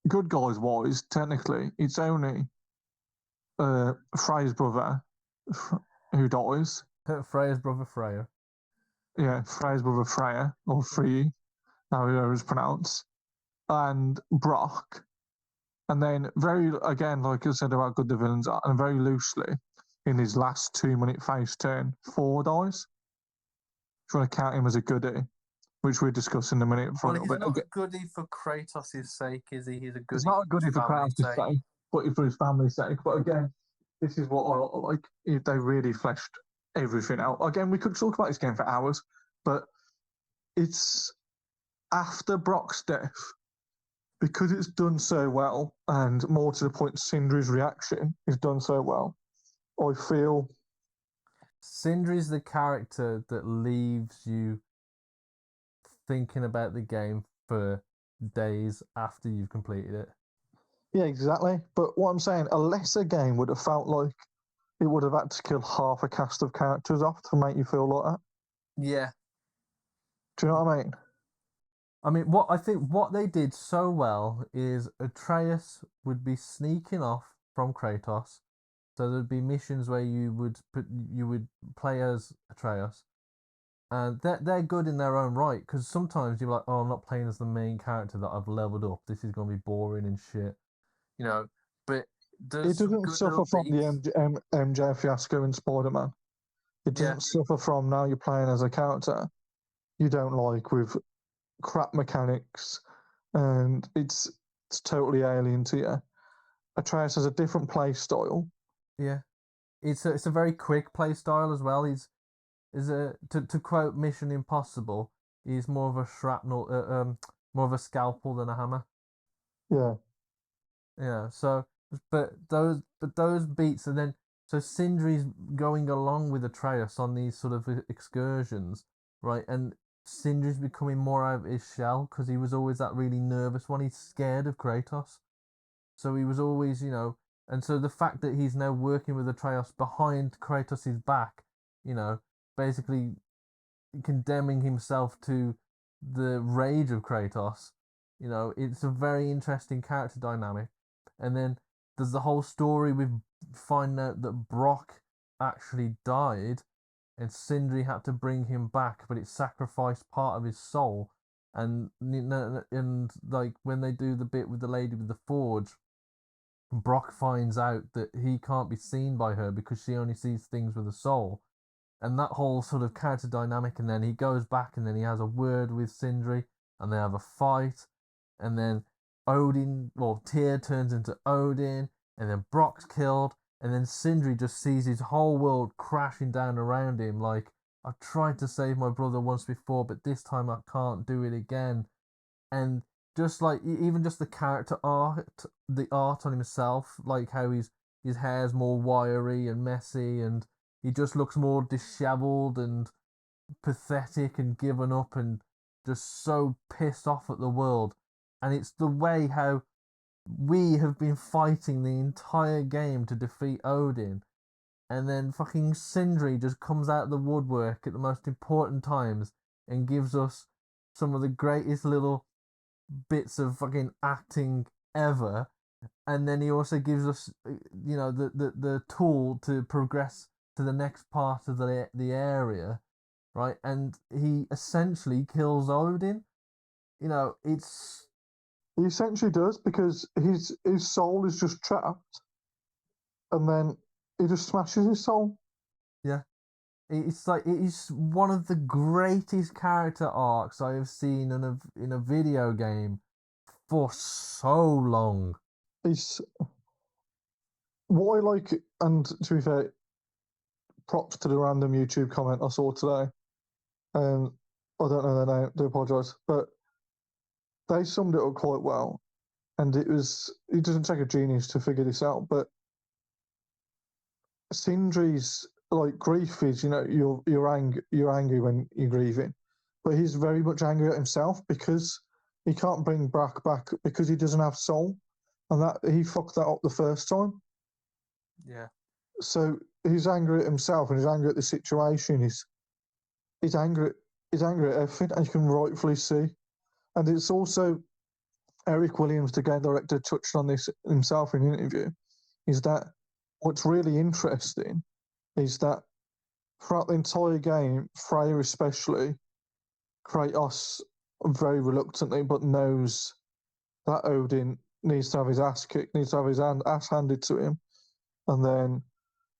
good guys wise, technically, it's only Frey's brother who dies. Freya's brother Freya. Yeah, Frey's brother Freya, or Free, however it's pronounced, and Brock. And then again, like I said about good the villains are, and very loosely, in his last 2 minute face turn, Thor dies. If you want to count him as a goodie, which we'll discuss in a minute for a little He's bit. not a goodie for Kratos' sake, is he? He's a goodie. It's not a goodie for family's Kratos' sake, but for his family's sake. But again, this is what I like. They really fleshed everything out. Again, we could talk about this game for hours, but it's after Brock's death, because it's done so well, and more to the point, Sindri's reaction is done so well. I feel Sindri's the character that leaves you thinking about the game for days after you've completed it. Yeah, exactly. But what I'm saying, a lesser game would have felt like it would have had to kill half a cast of characters off to make you feel like that. Yeah. Do you know what I mean? I mean, what they did so well is Atreus would be sneaking off from Kratos, so there'd be missions where you would play as Atreus, and they're good in their own right, because sometimes you're like, oh, I'm not playing as the main character that I've leveled up. This is gonna be boring and shit, But it doesn't suffer from the MJ fiasco in Spider-Man. It doesn't suffer from now you're playing as a character you don't like with crap mechanics, and it's totally alien to you. Atreus has a different play style. Yeah, it's a very quick play style as well. To quote Mission Impossible, he's more of a shrapnel, more of a scalpel than a hammer. Yeah. Yeah. So, but those beats, and then so Sindri's going along with Atreus on these sort of excursions, right? And Sindri's becoming more out of his shell because he was always that really nervous one. He's scared of Kratos, so he was always, and so the fact that he's now working with Atreus behind Kratos' back, basically condemning himself to the rage of Kratos, it's a very interesting character dynamic. And then there's the whole story with finding out that Brock actually died and Sindri had to bring him back, but it sacrificed part of his soul. And like when they do the bit with the lady with the forge, Brock finds out that he can't be seen by her because she only sees things with a soul. And that whole sort of character dynamic, and then he goes back and then he has a word with Sindri and they have a fight, and then Tyr turns into Odin, and then Brock's killed, and then Sindri just sees his whole world crashing down around him like, I've tried to save my brother once before, but this time I can't do it again. And just like, even just the character art, the art on himself, like how his hair's more wiry and messy, and he just looks more disheveled and pathetic and given up and just so pissed off at the world. And it's the way how we have been fighting the entire game to defeat Odin, and then fucking Sindri just comes out of the woodwork at the most important times and gives us some of the greatest little bits of fucking acting ever. And then he also gives us, the tool to progress to the next part of the area, right? And he essentially kills Odin. He essentially does, because his soul is just trapped, and then he just smashes his soul. Yeah, it's like it is one of the greatest character arcs I have seen in a video game for so long. It's what I like, and to be fair, props to the random YouTube comment I saw today. And I don't know their name, I do apologise, but they summed it up quite well. And it doesn't take a genius to figure this out, but Sindri's like grief is, you're angry when you're grieving, but he's very much angry at himself because he can't bring Brack back because he doesn't have soul, and that he fucked that up the first time. Yeah. So he's angry at himself and he's angry at the situation. He's angry at everything, and you can rightfully see. And it's also Eric Williams, the game director, touched on this himself in an interview. Is that what's really interesting is that throughout the entire game, Freya especially, Kratos very reluctantly but knows that Odin needs to have his ass kicked, needs to have his ass handed to him. And then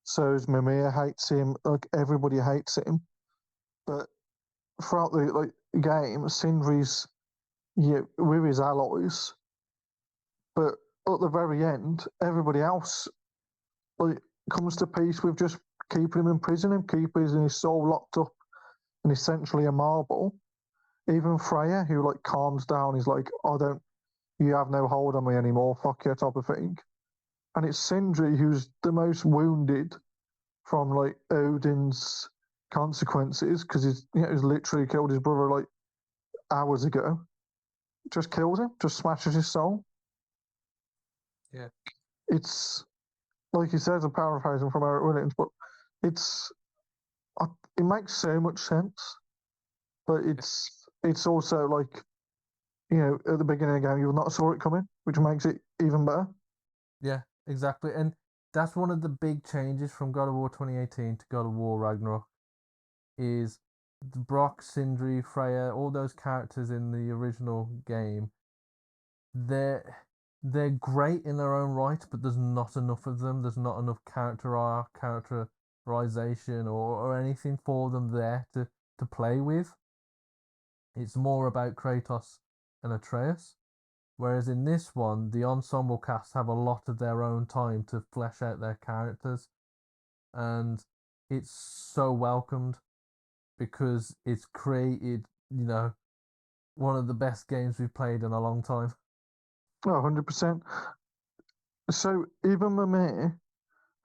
so's Mimir hates him, like everybody hates him. But throughout the game, Sindri's with his allies, but at the very end, everybody else comes to peace with just keeping him in prison and keeping his soul locked up and essentially a marble. Even Freya, who calms down, is like, you have no hold on me anymore, fuck you, type of thing. And it's Sindri who's the most wounded from Odin's consequences, because he's literally killed his brother hours ago. Just kills him, just smashes his soul. Yeah. It's like he says, I'm paraphrasing from Eric Williams, but it makes so much sense. But it's also at the beginning of the game, you not saw it coming, which makes it even better. Yeah, exactly. And that's one of the big changes from God of War 2018 to God of War Ragnarok, is Brock, Sindri, Freya, all those characters in the original game, they're great in their own right, but there's not enough of them. There's not enough character arc, characterization, or anything for them there to play with. It's more about Kratos and Atreus. Whereas in this one, the ensemble cast have a lot of their own time to flesh out their characters. And it's so welcomed because it's created, one of the best games we've played in a long time. Oh, 100%. So even Mimir,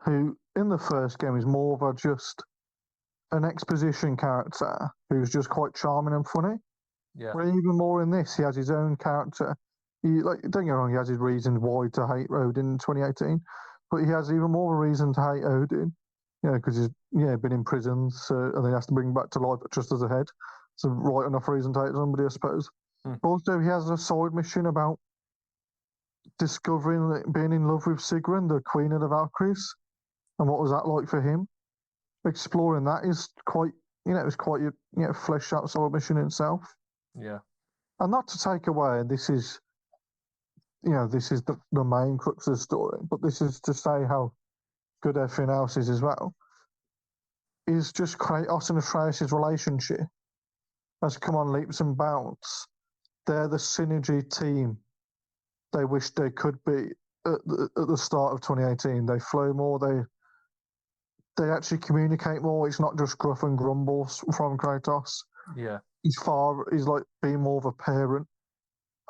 who in the first game is more of just an exposition character who's just quite charming and funny. Yeah. Where even more in this, he has his own character. Don't get me wrong, he has his reasons why to hate Odin in 2018, but he has even more of a reason to hate Odin. Because he's been in prison, and he has to bring him back to life just as a head. It's a right enough reason to hate somebody, I suppose. Also, he has a side mission about discovering being in love with Sigrun, the Queen of the Valkyries, and what was that like for him. Exploring that is quite, it's quite a fleshed out side mission in itself. Yeah. And not to take away, this is the main crux of the story, but this is to say how good everything else is as well, is just Kratos and Atreus' relationship has come on leaps and bounds. They're the synergy team they wish they could be at the start of 2018. They flow more, they actually communicate more. It's not just gruff and grumbles from Kratos. Yeah. He's like being more of a parent.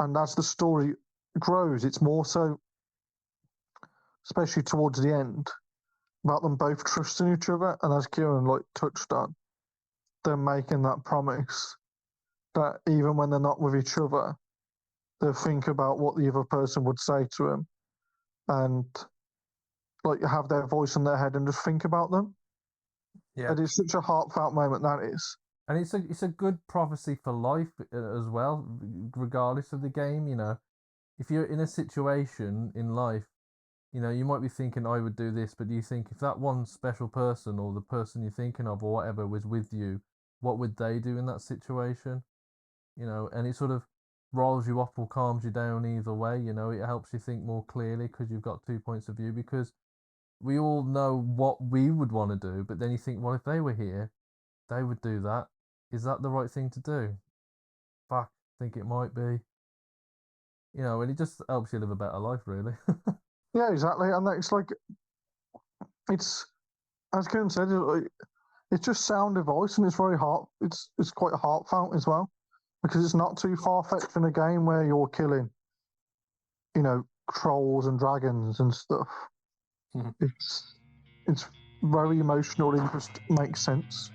And as the story grows, it's more so, especially towards the end, about them both trusting each other. And as Kieran touched on, they're making that promise that even when they're not with each other, they'll think about what the other person would say to them, and have their voice in their head and just think about them. Yeah. And it's such a heartfelt moment, that is. And it's a good prophecy for life as well, regardless of the game. If you're in a situation in life, you might be thinking, I would do this, but do you think if that one special person or the person you're thinking of or whatever was with you, what would they do in that situation? And it sort of rolls you up or calms you down either way. It helps you think more clearly because you've got 2 points of view, because we all know what we would want to do, but then you think, well, if they were here, they would do that. Is that the right thing to do? Fuck, I think it might be. and it just helps you live a better life, really. Yeah, exactly. And it's like, it's, as Kieran said, it's just sound of voice, and it's very heart. It's quite heartfelt as well, because it's not too far fetched in a game where you're killing, trolls and dragons and stuff. Mhm. It's very emotional and just makes sense.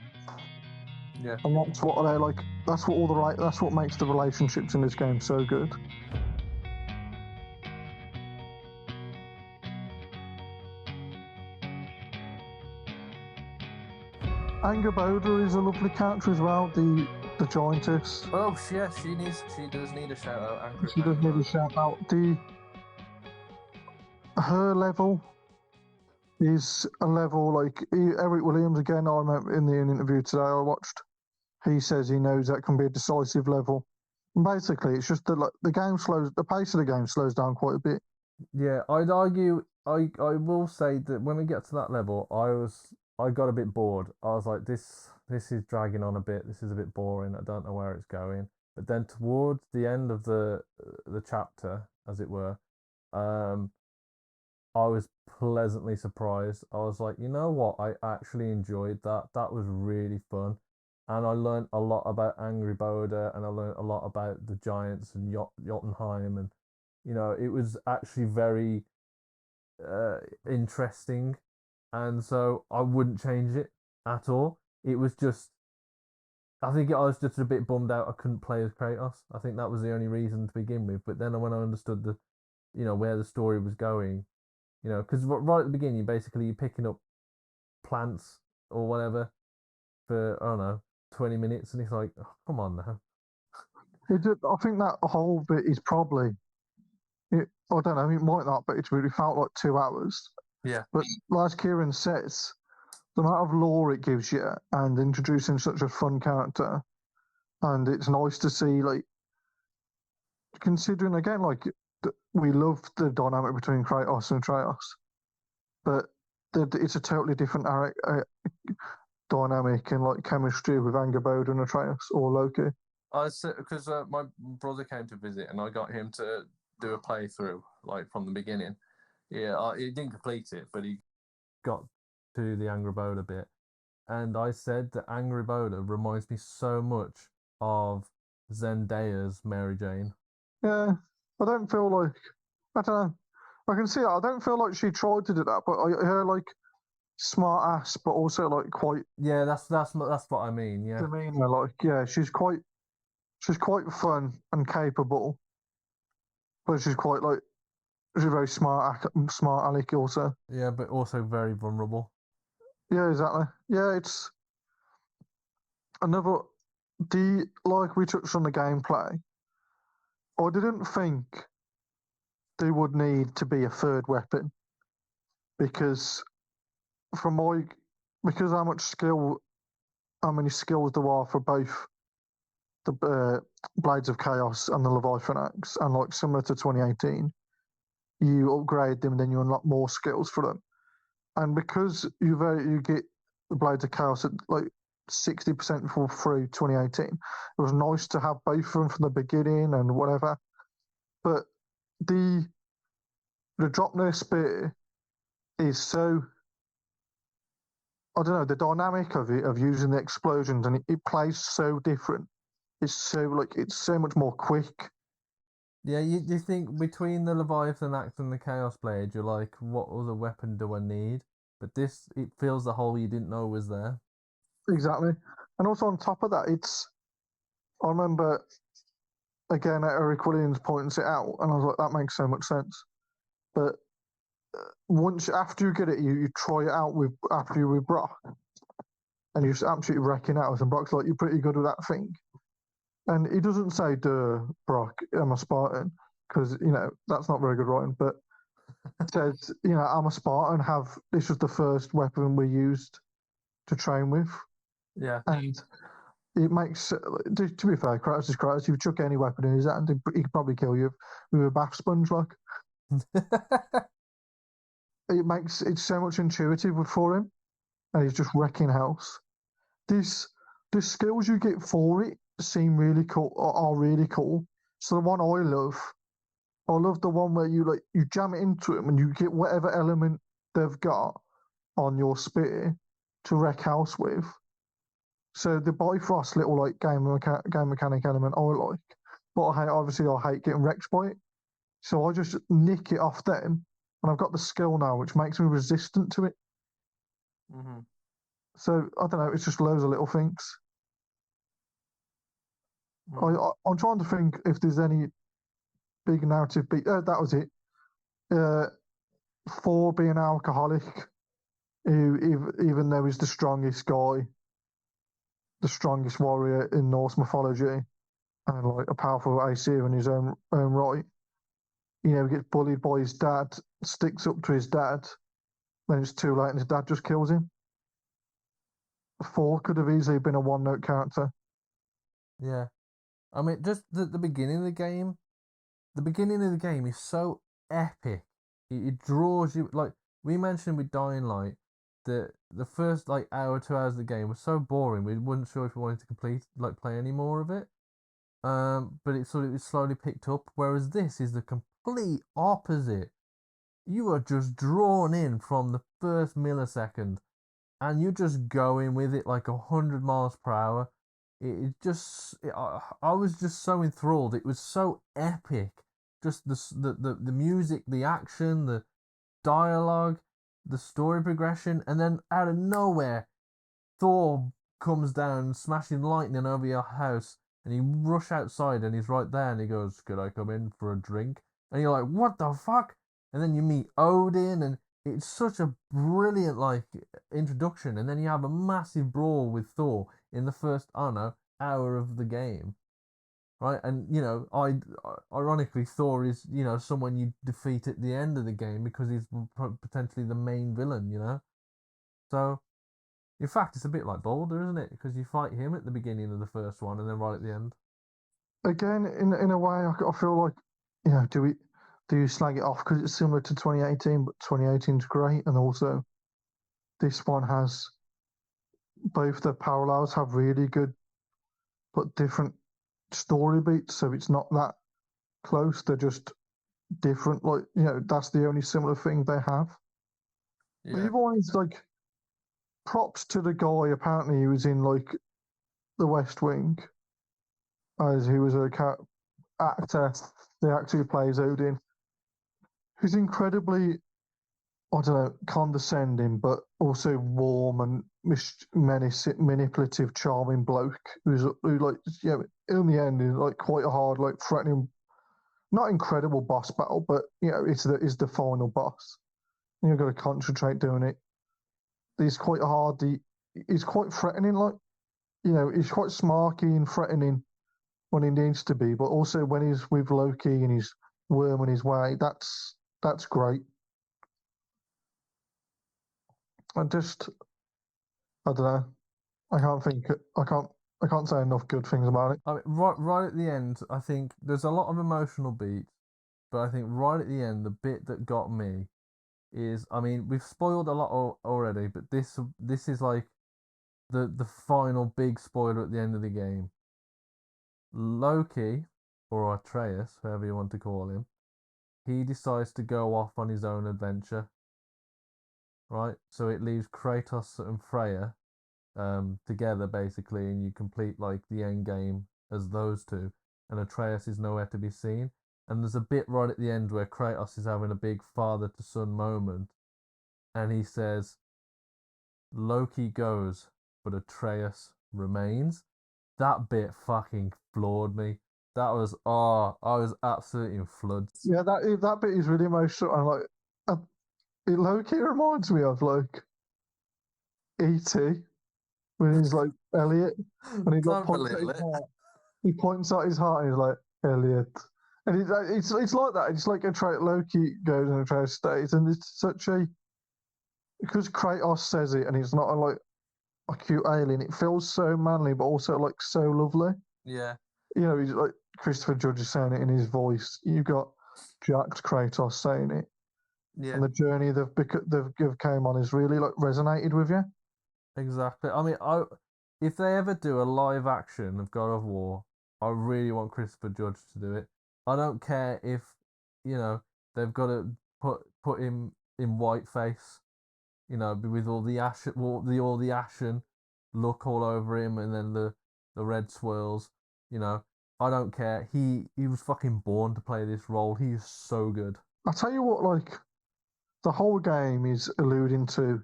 Yeah. And that's what they like. That's what makes the relationships in this game so good. Angerboda is a lovely character as well. The giantess. Oh, yeah, she does need a shout out. She does need a shout out. Her level is a level like Eric Williams again. I remember in the interview today I watched. He says he knows that can be a decisive level. And basically, it's just that the pace of the game slows down quite a bit. Yeah, I'd argue. I will say that when we get to that level, I got a bit bored. I was like, this is dragging on a bit. This is a bit boring. I don't know where it's going. But then towards the end of the chapter, as it were, I was pleasantly surprised. I was like, you know what? I actually enjoyed that. That was really fun. And I learned a lot about Angry Boda, and I learned a lot about the Giants and Jotunheim. And, it was actually very interesting. And so I wouldn't change it at all. It was just, I think I was just a bit bummed out I couldn't play as Kratos. I think that was the only reason to begin with. But then when I understood where the story was going, because right at the beginning, you're picking up plants or whatever for, I don't know, 20 minutes, and it's like, oh, come on now. I think that whole bit is probably, I don't know, it might not, but it really felt like 2 hours. Yeah. But as Kieran says, the amount of lore it gives you and introducing such a fun character, and it's nice to see, like, considering again, like, we love the dynamic between Kratos and Atreus, but it's a totally different dynamic and like chemistry with Angerboda and Atreus or Loki. Because my brother came to visit, and I got him to do a playthrough, like, from the beginning. Yeah, he didn't complete it, but he got to the Angry Boda bit. And I said that Angry Boda reminds me so much of Zendaya's Mary Jane. Yeah, I don't know. I can see it. I don't feel like she tried to do that, but her like smart ass, but also like quite. Yeah, that's what I mean. Yeah, Demeanor, like, yeah, she's quite fun and capable, but she's very smart aleck also. Yeah, but also very vulnerable. Yeah, exactly. Yeah, it's another. Like we touched on the gameplay. I didn't think there would need to be a third weapon because because how many skills there are for both the Blades of Chaos and the Leviathan Axe, and like similar to 2018, you upgrade them and then you unlock more skills for them. And because you get the Blades of Chaos at like 60% for through 2018, it was nice to have both of them from the beginning and whatever. But the Dropner Spear is so, I don't know, the dynamic of it, of using the explosions, and it plays so different. It's so much more quick. Yeah, you think between the Leviathan Axe and the Chaos Blade, you're like, what other weapon do I need? But this, it fills the hole you didn't know was there. Exactly. And also on top of that, I remember, again, Eric Williams points it out, and I was like, that makes so much sense. But after you get it, you try it out after you with Brock, and you're just absolutely wrecking out. And Brock's like, you're pretty good with that thing. And he doesn't say, duh, Brock, I'm a Spartan, because, that's not very good writing, but it says, I'm a Spartan, this was the first weapon we used to train with. Yeah. And it makes, to be fair, Kratos is Kratos. If you chuck any weapon in his hand, he could probably kill you with a bath sponge, like. It's so much intuitive for him, and he's just wrecking house. The skills you get for it seem really cool, are really cool. So the one I love I love the one where you jam it into them and you get whatever element they've got on your spear to wreck house with. So the Bifrost little like game mechanic element I like, but I hate getting wrecked by it. So I just nick it off them, and I've got the skill now, which makes me resistant to it. Mm-hmm. So I don't know. It's just loads of little things. I'm trying to think if there's any big narrative beat. That was it. For being an alcoholic, who even though he's the strongest guy, the strongest warrior in Norse mythology, and like a powerful AC in his own right, he gets bullied by his dad, sticks up to his dad, then it's too late and his dad just kills him. Thor could have easily been a one-note character. Yeah. I mean, just the beginning of the game. The beginning of the game is so epic. It draws you, like we mentioned with Dying Light, the first like hour, 2 hours of the game was so boring. We weren't sure if we wanted to play any more of it. But it slowly picked up. Whereas this is the complete opposite. You are just drawn in from the first millisecond, and you're just going with it like 100 miles per hour. I was just so enthralled. It was so epic. Just the music, the action, the dialogue, the story progression, and then out of nowhere, Thor comes down, smashing lightning over your house, and you rush outside, and he's right there, and he goes, "Could I come in for a drink?" And you're like, "What the fuck?" And then you meet Odin, and it's such a brilliant like introduction, and then you have a massive brawl with Thor in the first, I don't know, hour of the game, right? And ironically, Thor is someone you defeat at the end of the game because he's potentially the main villain. So in fact, it's a bit like Boulder, isn't it? Because you fight him at the beginning of the first one and then right at the end. Again, in a way, I feel like do you slag it off because it's similar to 2018, but 2018 is great, and also this one has both the parallels have really good but different story beats, so it's not that close. They're just different. Like that's the only similar thing they have. But Yeah. you've always like props to the guy. Apparently, he was in like The West Wing, as he was a actor, the actor who plays Odin, who's incredibly, I don't know, condescending, but also warm and manipulative, charming bloke who like, in the end is like quite a hard, like threatening, not incredible boss battle, but it's the final boss. You've got to concentrate doing it. He's quite hard. He's quite threatening, like he's quite smarky and threatening when he needs to be, but also when he's with Loki and he's worming his way, that's great. I don't know. I can't think. I can't say enough good things about it. I mean, right at the end, I think there's a lot of emotional beats, but I think right at the end, the bit that got me is, I mean, we've spoiled a lot already, but this is like the final big spoiler at the end of the game. Loki, or Atreus, however you want to call him, he decides to go off on his own adventure. Right, so it leaves Kratos and Freya together basically, and you complete like the end game as those two, and Atreus is nowhere to be seen. And there's a bit right at the end where Kratos is having a big father to son moment, and he says, "Loki goes, but Atreus remains." That bit fucking floored me. That was I was absolutely in floods. Yeah, that bit is really emotional, and like it low-key reminds me of like E.T. when he's like Elliot, and he like Don't points at belittle his it. heart. He points at his heart, and he's like Elliot, and it's like that. It's like Loki goes and Atreus stays, and it's such a because Kratos says it, and he's not like a cute alien. It feels so manly, but also like so lovely. Yeah. He's like Christopher Judge is saying it in his voice. You've got jacked Kratos saying it, Yeah. and the journey they've came on is really like resonated with you. Exactly. I mean, if they ever do a live action of God of War, I really want Christopher Judge to do it. I don't care if they've got to put him in whiteface, with all the ashen look all over him, and then the red swirls. I don't care. He was fucking born to play this role. He is so good. I tell you what, like the whole game is alluding to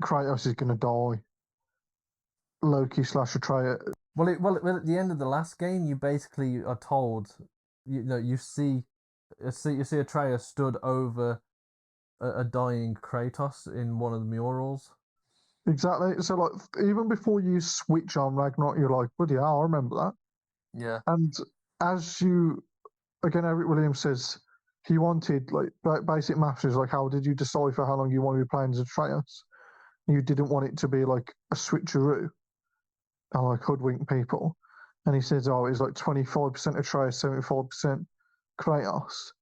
Kratos is going to die. Loki / Atreus. Well, at the end of the last game, you basically are told, you see Atreus stood over a dying Kratos in one of the murals. Exactly. So, like, even before you switch on Ragnarok, you're like, bloody hell, I remember that. Yeah. And as again, Eric Williams says he wanted, like, basic maths is like, how did you decide for how long you want to be playing as Atreus? You didn't want it to be like a switcheroo, and like hoodwink people. And he says, oh, it's like 25% Atreus, 75% Kratos.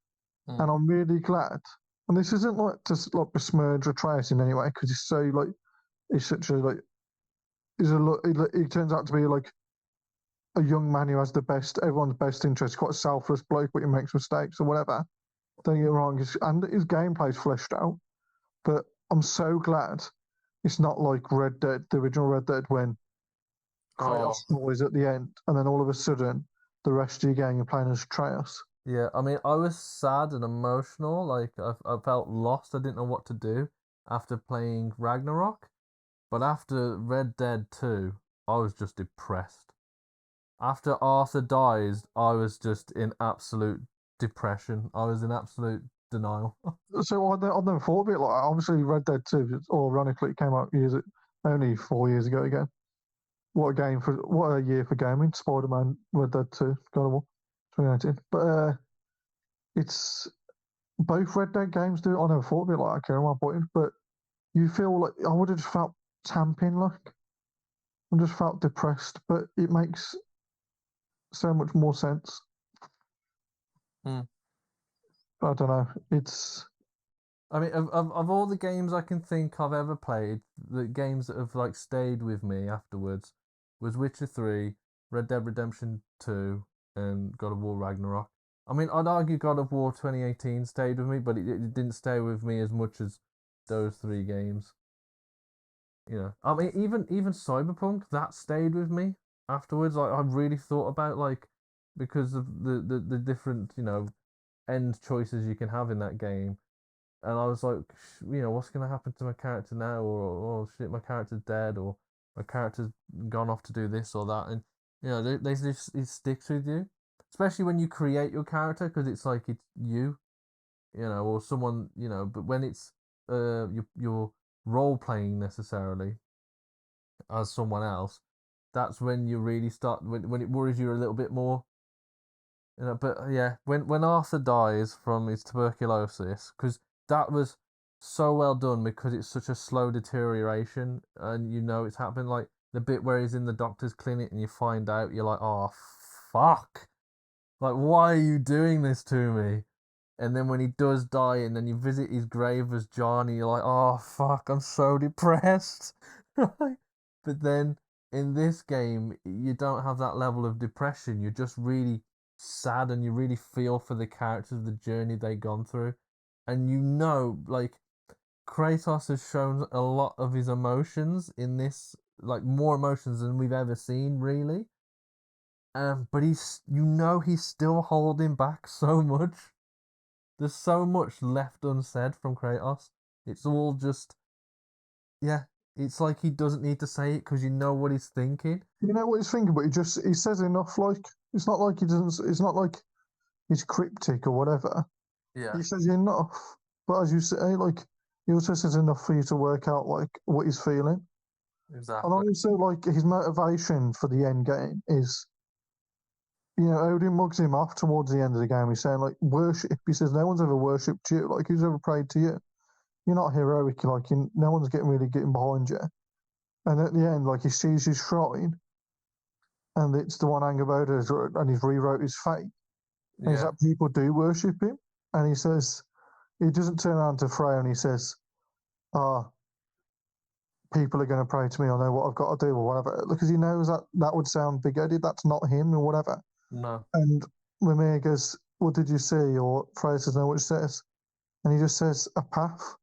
And I'm really glad. And this isn't like just like besmirch Atreus in any way, because it's so like, he's such a like, he turns out to be like a young man who has everyone's best interest, quite a selfless bloke, but he makes mistakes or whatever. Don't get me wrong, and his gameplay's fleshed out. But I'm so glad it's not like Red Dead, the original Red Dead, when Kratos dies at the end, and then all of a sudden, the rest of your game you're playing as Atreus. Yeah, I mean, I was sad and emotional. Like, I felt lost. I didn't know what to do after playing Ragnarok. But after Red Dead 2, I was just depressed. After Arthur dies, I was just in absolute depression. I was in absolute denial. So I never thought of it. Like, obviously, Red Dead 2, ironically, it came out only 4 years ago again. What a year for gaming. Spider-Man, Red Dead 2, God of War, 2019. But it's both Red Dead games do it. I never thought of it like that, Kieran, but you feel like I would have just felt tamping, like I just felt depressed, but it makes so much more sense. I don't know. I mean, of all the games I can think I've ever played, the games that have like stayed with me afterwards was Witcher 3, Red Dead Redemption 2, and God of War Ragnarok. I mean, I'd argue God of War 2018 stayed with me, but it didn't stay with me as much as those three games. I mean, even Cyberpunk, that stayed with me afterwards. Like, I really thought about, like, because of the different end choices you can have in that game, and I was like, what's gonna happen to my character now? Or oh shit, my character's dead, or my character's gone off to do this or that, and it sticks with you, especially when you create your character, because it's like it's you, or someone, But when it's you're role playing necessarily as someone else, that's when you really start when it worries you a little bit more. But yeah, when Arthur dies from his tuberculosis, because that was so well done, because it's such a slow deterioration, and it's happened. Like the bit where he's in the doctor's clinic and you find out, you're like, oh fuck, like why are you doing this to me? And then when he does die, and then you visit his grave as John, you're like, oh fuck, I'm so depressed. But then in this game, you don't have that level of depression. You're just really sad, and you really feel for the characters, the journey they've gone through. And like, Kratos has shown a lot of his emotions in this, like more emotions than we've ever seen, really. But he's still holding back so much. There's so much left unsaid from Kratos. It's all just, yeah. It's like he doesn't need to say it, because you know what he's thinking. You know what he's thinking, but he says enough. Like, it's not like he doesn't. It's not like he's cryptic or whatever. Yeah. He says enough, but as you say, like he also says enough for you to work out like what he's feeling. Exactly. And also, like, his motivation for the end game is, Odin mugs him off towards the end of the game. He's saying, like, worship. He says, no one's ever worshipped you. Like, who's ever prayed to you? You're not heroic. Like, no one's really getting behind you. And at the end, like, he sees his shrine, and it's the one Angerboda, and he's rewrote his fate. And he's like, people do worship him. And he says, he doesn't turn around to Freya and he says, people are going to pray to me. I know what I've got to do or whatever. Because he knows that would sound big-headed. That's not him or whatever. No. And Mimir goes, "What did you see?" Or Freya says, "No, what it says," and he just says a path.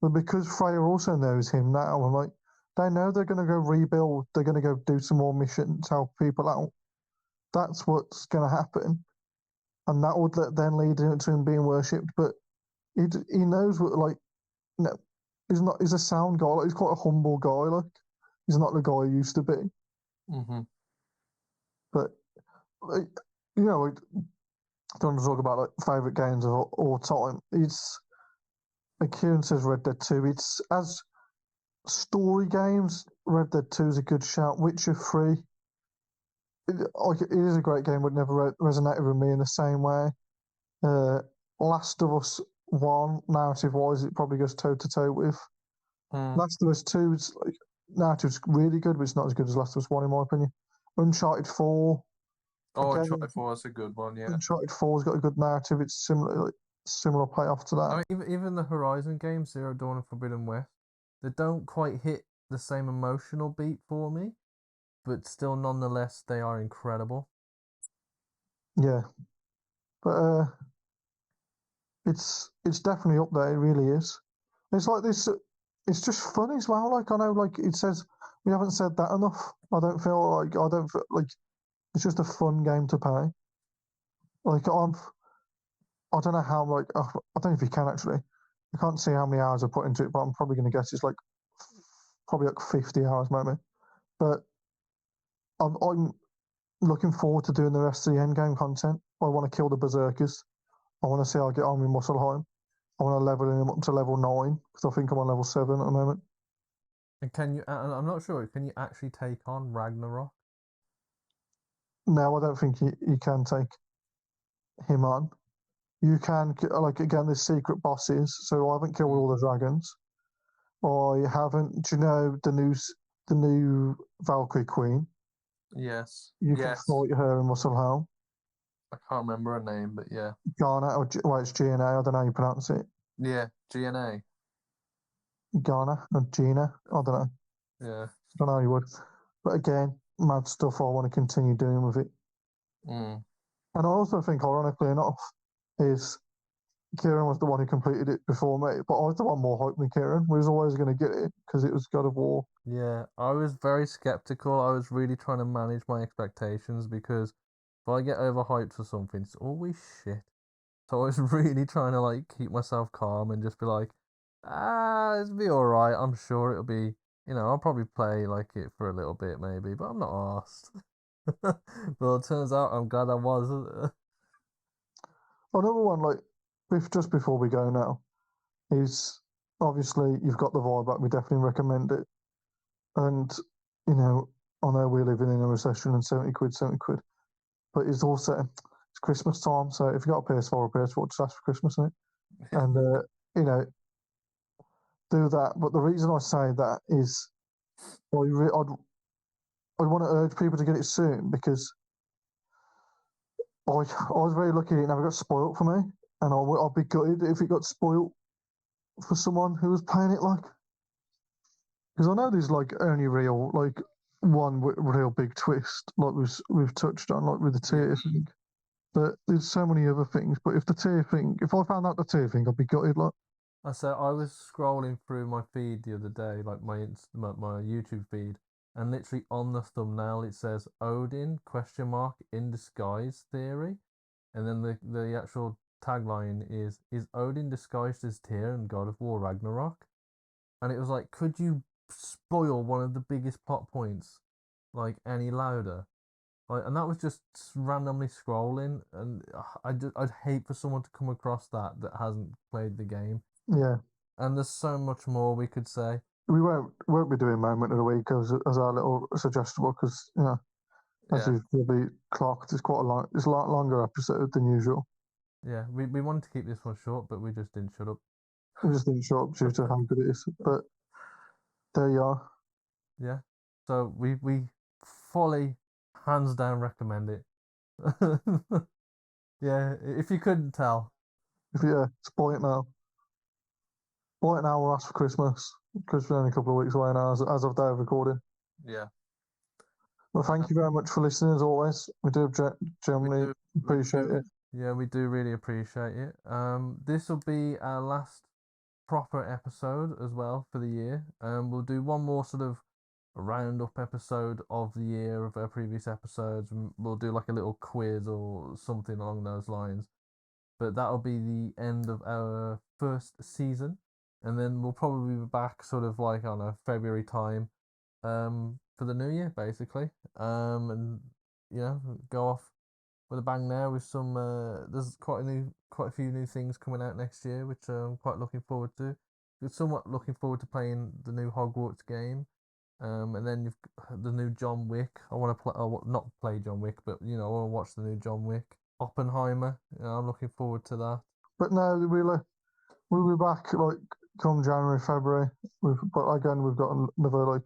But because Freya also knows him now, and like they know they're going to go rebuild, they're going to go do some more missions, help people out. That's what's going to happen, and that would then lead into him being worshipped. But he knows what like no, he's a sound guy. Like, he's quite a humble guy. Like he's not the guy he used to be. Mm-hmm. But like, you know, like, don't want to talk about like favorite games of all time. It's like Kieran says, Red Dead 2. It's as story games. Red Dead 2 is a good shout. Witcher 3. It is a great game, but never resonated with me in the same way. Last of Us 1, narrative-wise, it probably goes toe-to-toe with. Last of Us 2 is like narrative's really good, but it's not as good as Last of Us 1 in my opinion. Uncharted 4. Oh, again, Uncharted 4 is a good one, yeah. Uncharted 4's got a good narrative. It's similar payoff to that. I mean, even the Horizon games, Zero Dawn and Forbidden West, they don't quite hit the same emotional beat for me, but still, nonetheless, they are incredible. Yeah, but it's definitely up there. It really is. It's like this. It's just fun as well. Like I know, like it says, we haven't said that enough. I don't feel like it's just a fun game to play. Like I don't know how like I don't know if you can actually. I can't see how many hours I put into it, but I'm probably going to guess it's like probably like 50 hours maybe. But I'm looking forward to doing the rest of the end game content. I want to kill the berserkers. I want to see how I get on with Musselheim. I want to level him up to level 9 because I think I'm on level 7 at the moment. And can you? I'm not sure. Can you actually take on Ragnarok? No, I don't think you can take him on. You can like again, there's secret bosses. So I haven't killed all the dragons. I haven't. Do you know the new Valkyrie Queen? Yes. You can fight her in Musselhelm. I can't remember her name, but yeah. Ghana, or it's GNA. I don't know how you pronounce it. Yeah, GNA. Ghana or Gina. I don't know. Yeah. I don't know how you would. But again, mad stuff I want to continue doing with it. Mm. And I also think, ironically enough, is Kieran was the one who completed it before me, but I was the one more hyped than Kieran. We was always going to get it because it was God of War. Yeah, I was very skeptical. I was really trying to manage my expectations because if I get overhyped for something, it's always shit. So I was really trying to like keep myself calm and just be like, it'll be alright. I'm sure it'll be, I'll probably play like it for a little bit maybe, but I'm not asked. Well, it turns out I'm glad I was. Another one, like, just before we go now, is obviously you've got the vibe back. We definitely recommend it. And, I know we're living in a recession and 70 quid. But it's also, it's Christmas time. So if you've got a PS4 or PS4, just ask for Christmas, innit? And, do that. But the reason I say that is I'd want to urge people to get it soon because I was very lucky it never got spoilt for me, and I'd be gutted if it got spoilt for someone who was playing it like. Because I know there's like only real like one real big twist, like we've touched on, like with the tier thing. But there's so many other things. But if I found out the tier thing, I'd be gutted. Like, I was scrolling through my feed the other day, like my YouTube feed, and literally on the thumbnail it says Odin in disguise theory, and then the actual tagline is Odin disguised as Tyr in God of War Ragnarok, and it was like, could you spoil one of the biggest plot points like any louder? Like, and that was just randomly scrolling, and I'd hate for someone to come across that hasn't played the game. yeah. And there's so much more we could say. We won't be doing moment of the week as our little suggestible because as you've probably clocked, it's a lot longer episode than usual. Yeah, we wanted to keep this one short, but we just didn't shut up. We just didn't show up due to how good it is, but there you are. Yeah, so we fully, hands down, recommend it. Yeah, if you couldn't tell. Spoil it now. Spoil it now or ask for Christmas because we're only a couple of weeks away now as of day of recording. Yeah. Well, thank you very much for listening as always. We do generally Appreciate it. Yeah, we do really appreciate it. This will be our last proper episode as well for the year. We'll do one more sort of roundup episode of the year of our previous episodes. We'll do like a little quiz or something along those lines. But that'll be the end of our first season, and then we'll probably be back sort of like on a February time, for the new year basically. And go off with a bang now with some. There's quite a few new things coming out next year, which I'm quite looking forward to. We're somewhat looking forward to playing the new Hogwarts game. And then you've the new John Wick. I want to play. Not play John Wick, but I want to watch the new John Wick. Oppenheimer. I'm looking forward to that. But no, we'll be back like come January, February. But again, we've got another, like,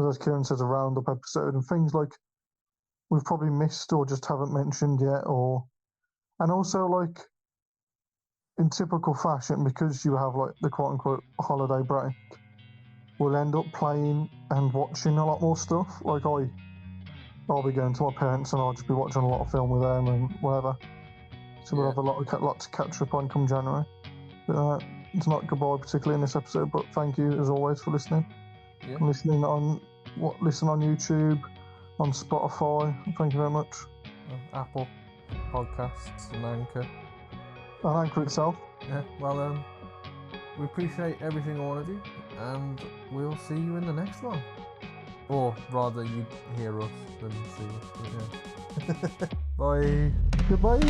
as Kieran says, a roundup episode and things like we've probably missed or just haven't mentioned yet, and also like in typical fashion, because you have like the quote unquote holiday break, we'll end up playing and watching a lot more stuff. Like I'll be going to my parents and I'll just be watching a lot of film with them and whatever. So we'll have a lot to catch up on come January. It's not goodbye particularly in this episode, but thank you as always for listening. Yeah. Listen on YouTube, on Spotify. Thank you very much. Apple Podcasts and Anchor. And Anchor itself. Yeah. Well, we appreciate everything all of you, and we'll see you in the next one. Or rather, you hear us than see us. But yeah. Bye. Goodbye.